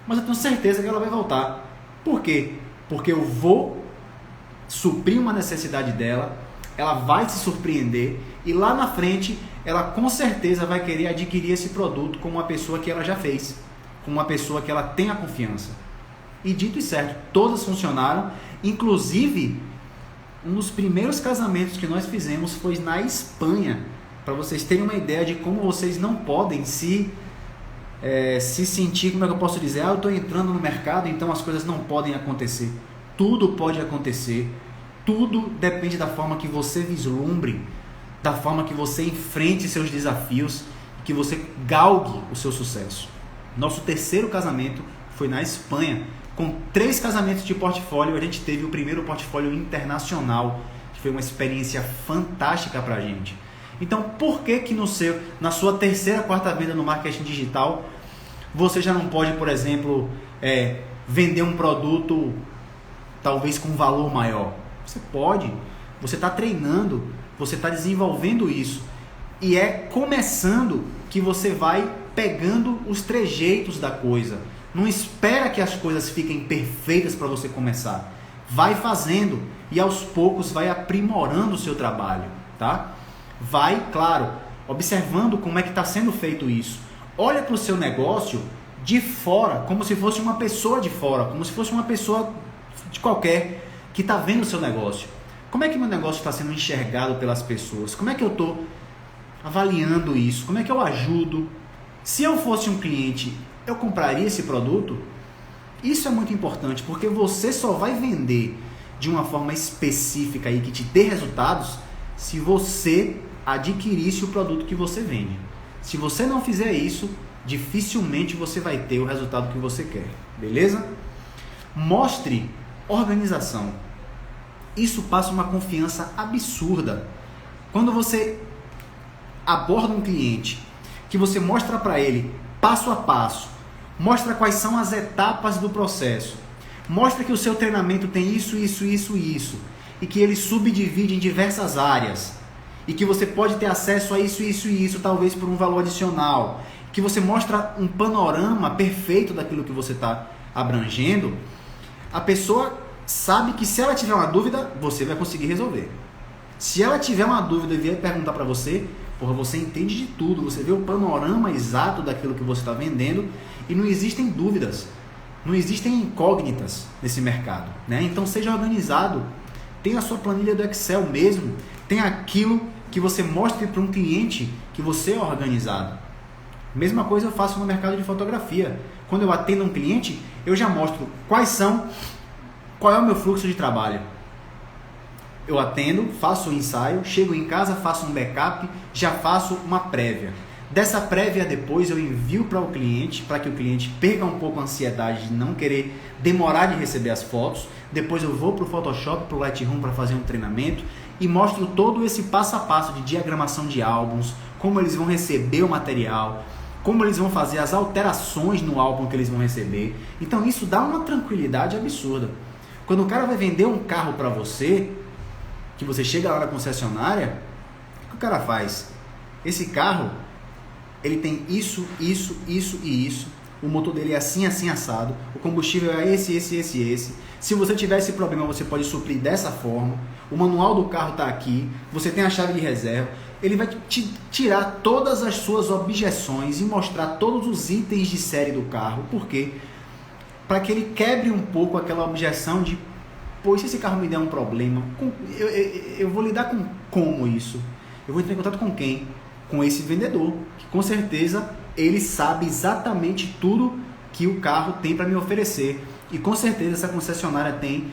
mas eu tenho certeza que ela vai voltar. Por quê? Porque eu vou suprir uma necessidade dela, ela vai se surpreender e lá na frente ela com certeza vai querer adquirir esse produto com uma pessoa que ela já fez, com uma pessoa que ela tenha confiança. E dito e certo, todas funcionaram, inclusive um dos primeiros casamentos que nós fizemos foi na Espanha, para vocês terem uma ideia de como vocês não podem se sentir, como é que eu posso dizer, eu estou entrando no mercado, então as coisas não podem acontecer. Tudo pode acontecer, tudo depende da forma que você vislumbre, da forma que você enfrente seus desafios, que você galgue o seu sucesso. Nosso terceiro casamento foi na Espanha, com 3 casamentos de portfólio. A gente teve o primeiro portfólio internacional, que foi uma experiência fantástica para a gente. Então, por que na sua terceira, quarta venda no marketing digital, você já não pode, por exemplo, vender um produto talvez com valor maior? Você pode, você está treinando, você está desenvolvendo isso. E é começando que você vai pegando os trejeitos da coisa. Não espera que as coisas fiquem perfeitas para você começar. Vai fazendo e aos poucos vai aprimorando o seu trabalho, tá? Vai, claro, observando como é que está sendo feito isso. Olha para o seu negócio de fora, como se fosse uma pessoa de fora, como se fosse uma pessoa de qualquer que está vendo o seu negócio. Como é que meu negócio está sendo enxergado pelas pessoas? Como é que eu estou avaliando isso? Como é que eu ajudo? Se eu fosse um cliente, eu compraria esse produto? Isso é muito importante, porque você só vai vender de uma forma específica e que te dê resultados se você adquirisse o produto que você vende. Se você não fizer isso, dificilmente você vai ter o resultado que você quer, beleza? Mostre organização. Isso passa uma confiança absurda. Quando você aborda um cliente, que você mostra para ele passo a passo, mostra quais são as etapas do processo, mostra que o seu treinamento tem isso, e que ele subdivide em diversas áreas, e que você pode ter acesso a isso, talvez por um valor adicional, que você mostra um panorama perfeito daquilo que você está abrangendo, a pessoa sabe que se ela tiver uma dúvida, você vai conseguir resolver. Se ela tiver uma dúvida e vier perguntar para você, você entende de tudo, você vê o panorama exato daquilo que você está vendendo e não existem dúvidas, não existem incógnitas nesse mercado, né? Então seja organizado, tenha a sua planilha do Excel mesmo, tenha aquilo que você mostre para um cliente que você é organizado. Mesma coisa eu faço no mercado de fotografia. Quando eu atendo um cliente, eu já mostro qual é o meu fluxo de trabalho. Eu atendo, faço o ensaio, chego em casa, faço um backup, já faço uma prévia. Dessa prévia depois eu envio para o cliente, para que o cliente perca um pouco a ansiedade de não querer demorar de receber as fotos. Depois eu vou para o Photoshop, para o Lightroom para fazer um treinamento e mostro todo esse passo a passo de diagramação de álbuns, como eles vão receber o material, como eles vão fazer as alterações no álbum que eles vão receber. Então isso dá uma tranquilidade absurda. Quando o cara vai vender um carro para você, que você chega lá na concessionária, o que o cara faz? Esse carro, ele tem isso e isso, o motor dele é assim, assado, o combustível é esse. Se você tiver esse problema, você pode suprir dessa forma, o manual do carro está aqui, você tem a chave de reserva, ele vai te tirar todas as suas objeções e mostrar todos os itens de série do carro. Por quê? Para que ele quebre um pouco aquela objeção de se esse carro me der um problema, eu vou lidar com como isso? Eu vou entrar em contato com quem? Com esse vendedor, que com certeza ele sabe exatamente tudo que o carro tem para me oferecer. E com certeza essa concessionária tem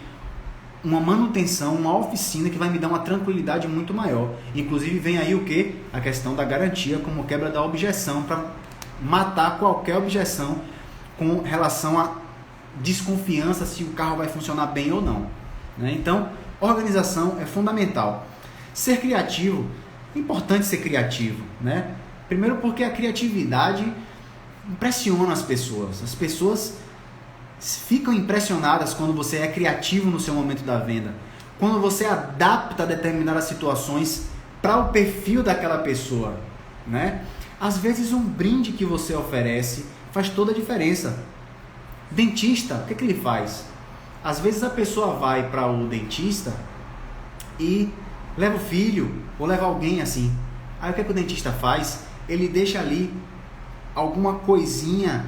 uma manutenção, uma oficina que vai me dar uma tranquilidade muito maior. Inclusive vem aí o que? A questão da garantia como quebra da objeção, para matar qualquer objeção com relação a desconfiança se o carro vai funcionar bem ou não, né? Então, organização é fundamental. Ser criativo, é importante ser criativo, né? Primeiro porque a criatividade impressiona as pessoas. As pessoas ficam impressionadas quando você é criativo no seu momento da venda, quando você adapta determinadas situações para o perfil daquela pessoa, né? Às vezes um brinde que você oferece faz toda a diferença. Dentista, o que ele faz? Às vezes a pessoa vai para o dentista e leva o filho ou leva alguém assim. Aí o que o dentista faz? Ele deixa ali alguma coisinha,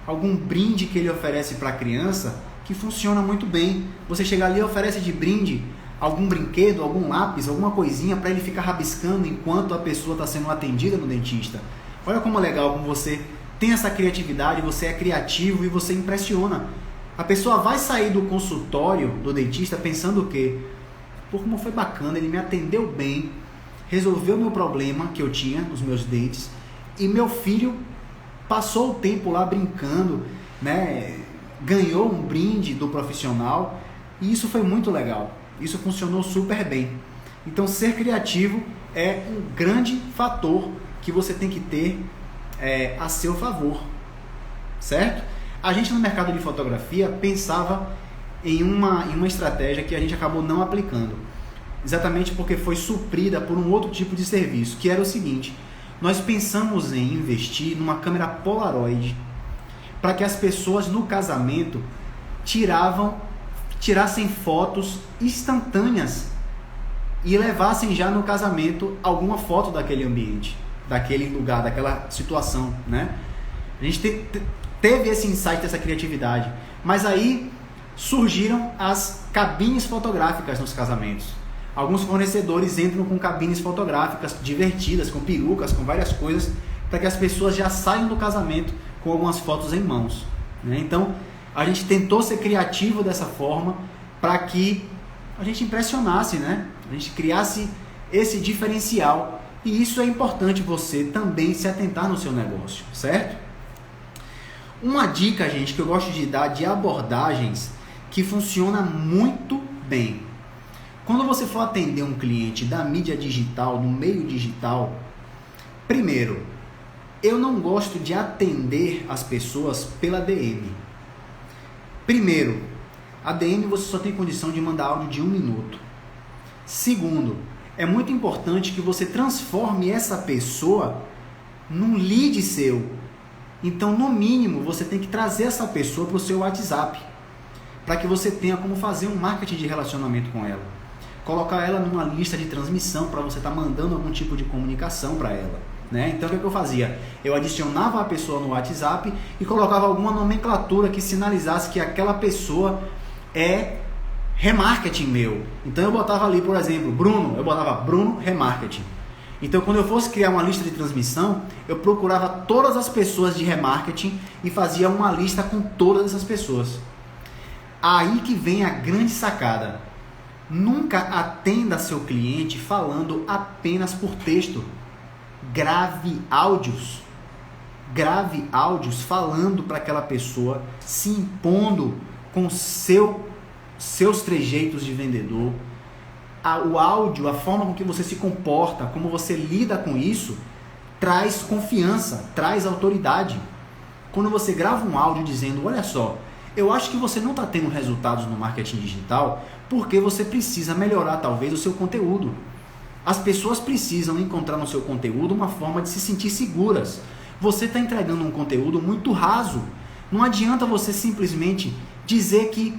algum brinde que ele oferece para a criança que funciona muito bem. Você chega ali e oferece de brinde algum brinquedo, algum lápis, alguma coisinha para ele ficar rabiscando enquanto a pessoa está sendo atendida no dentista. Olha como é legal, como você tem essa criatividade, você é criativo e você impressiona. A pessoa vai sair do consultório do dentista pensando o quê? Pô, como foi bacana, ele me atendeu bem, resolveu o meu problema que eu tinha nos meus dentes e meu filho passou o tempo lá brincando, né? Ganhou um brinde do profissional e isso foi muito legal. Isso funcionou super bem. Então, ser criativo é um grande fator que você tem que ter a seu favor, certo? A gente no mercado de fotografia pensava em uma estratégia que a gente acabou não aplicando, exatamente porque foi suprida por um outro tipo de serviço, que era o seguinte: nós pensamos em investir numa câmera Polaroid para que as pessoas no casamento tirassem fotos instantâneas e levassem já no casamento alguma foto daquele ambiente, daquele lugar, daquela situação, né? A gente teve esse insight, essa criatividade, mas aí surgiram as cabines fotográficas nos casamentos. Alguns fornecedores entram com cabines fotográficas divertidas, com perucas, com várias coisas, para que as pessoas já saiam do casamento com algumas fotos em mãos, né? Então, a gente tentou ser criativo dessa forma para que a gente impressionasse, né? A gente criasse esse diferencial. E isso é importante você também se atentar no seu negócio, certo? Uma dica, gente, que eu gosto de dar de abordagens que funciona muito bem. Quando você for atender um cliente da mídia digital, no meio digital, primeiro, eu não gosto de atender as pessoas pela DM. Primeiro, a DM você só tem condição de mandar áudio de 1 minuto. Segundo, é muito importante que você transforme essa pessoa num lead seu. Então, no mínimo, você tem que trazer essa pessoa para o seu WhatsApp, para que você tenha como fazer um marketing de relacionamento com ela. Colocar ela numa lista de transmissão para você estar mandando algum tipo de comunicação para ela, né? Então, o que eu fazia? Eu adicionava a pessoa no WhatsApp e colocava alguma nomenclatura que sinalizasse que aquela pessoa é remarketing meu. Então, eu botava ali, por exemplo, Bruno, eu botava Bruno Remarketing. Então, quando eu fosse criar uma lista de transmissão, eu procurava todas as pessoas de remarketing e fazia uma lista com todas essas pessoas. Aí que vem a grande sacada. Nunca atenda seu cliente falando apenas por texto. Grave áudios. Grave áudios falando para aquela pessoa, se impondo com seus trejeitos de vendedor. O áudio, a forma com que você se comporta, como você lida com isso, traz confiança, traz autoridade. Quando você grava um áudio dizendo, olha só, eu acho que você não está tendo resultados no marketing digital porque você precisa melhorar talvez o seu conteúdo. As pessoas precisam encontrar no seu conteúdo uma forma de se sentir seguras. Você está entregando um conteúdo muito raso. Não adianta você simplesmente dizer que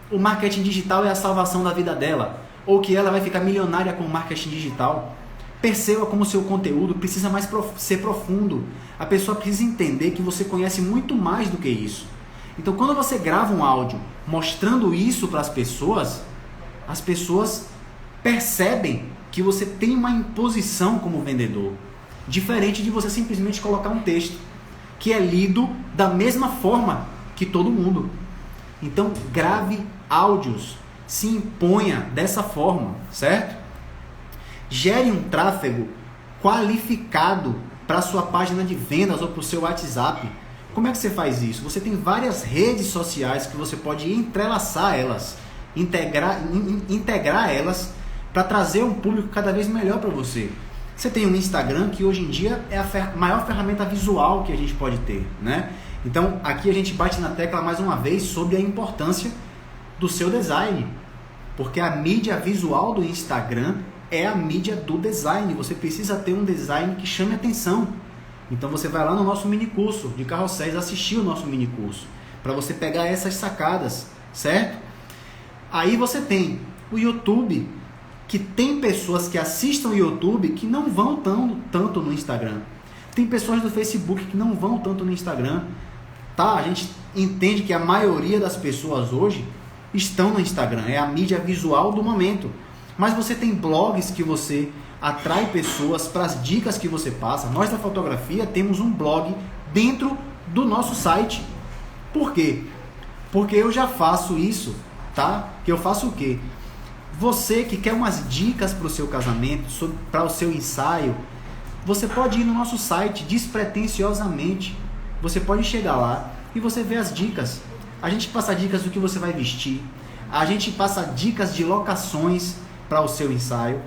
o marketing digital é a salvação da vida dela, ou que ela vai ficar milionária com o marketing digital. Perceba como o seu conteúdo precisa mais ser profundo. A pessoa precisa entender que você conhece muito mais do que isso. Então, quando você grava um áudio mostrando isso para as pessoas percebem que você tem uma imposição como vendedor, diferente de você simplesmente colocar um texto que é lido da mesma forma que todo mundo. Então, grave áudios, se imponha dessa forma, certo? Gere um tráfego qualificado para a sua página de vendas ou para o seu WhatsApp. Como é que você faz isso? Você tem várias redes sociais que você pode entrelaçar elas, integrar elas para trazer um público cada vez melhor para você. Você tem um Instagram que hoje em dia é a maior ferramenta visual que a gente pode ter, né? Então aqui a gente bate na tecla mais uma vez sobre a importância do seu design, porque a mídia visual do Instagram é a mídia do design. Você precisa ter um design que chame atenção. Então você vai lá no nosso mini curso de carrosséis assistir o nosso mini curso, para você pegar essas sacadas, certo? Aí você tem o YouTube, que tem pessoas que assistam o YouTube que não vão tanto no Instagram. Tem pessoas do Facebook que não vão tanto no Instagram. Tá? A gente entende que a maioria das pessoas hoje estão no Instagram, é a mídia visual do momento. Mas você tem blogs que você atrai pessoas para as dicas que você passa. Nós da fotografia temos um blog dentro do nosso site. Por quê? Porque eu já faço isso, tá? Que eu faço o quê? Você que quer umas dicas para o seu casamento, para o seu ensaio, você pode ir no nosso site despretensiosamente. Você pode chegar lá e você vê as dicas. A gente passa dicas do que você vai vestir. A gente passa dicas de locações para o seu ensaio.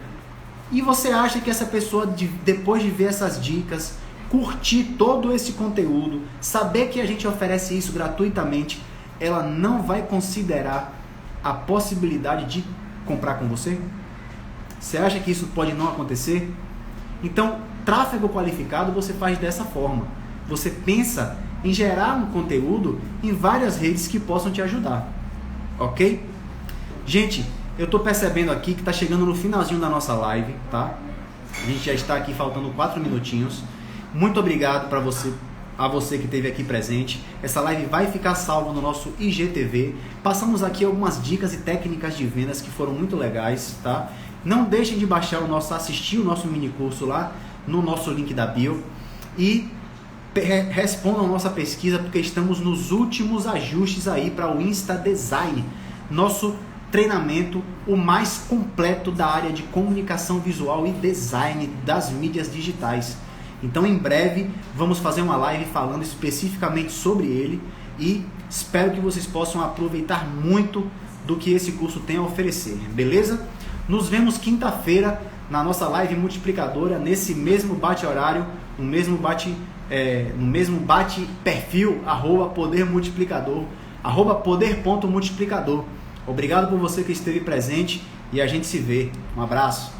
E você acha que essa pessoa, depois de ver essas dicas, curtir todo esse conteúdo, saber que a gente oferece isso gratuitamente, ela não vai considerar a possibilidade de comprar com você? Você acha que isso pode não acontecer? Então, tráfego qualificado você faz dessa forma. Você pensa em gerar um conteúdo em várias redes que possam te ajudar. Ok? Gente, eu estou percebendo aqui que está chegando no finalzinho da nossa live, tá? A gente já está aqui faltando 4 minutinhos. Muito obrigado a você que esteve aqui presente. Essa live vai ficar salva no nosso IGTV. Passamos aqui algumas dicas e técnicas de vendas que foram muito legais, tá? Não deixem de assistir o nosso mini curso lá no nosso link da bio e respondam a nossa pesquisa, porque estamos nos últimos ajustes aí para o Insta Design, nosso treinamento o mais completo da área de comunicação visual e design das mídias digitais. Então em breve vamos fazer uma live falando especificamente sobre ele e espero que vocês possam aproveitar muito do que esse curso tem a oferecer, beleza? Nos vemos quinta-feira na nossa live multiplicadora, nesse mesmo bate-horário, no mesmo bate-perfil, @podermultiplicador, @poder.multiplicador. Obrigado por você que esteve presente e a gente se vê. Um abraço.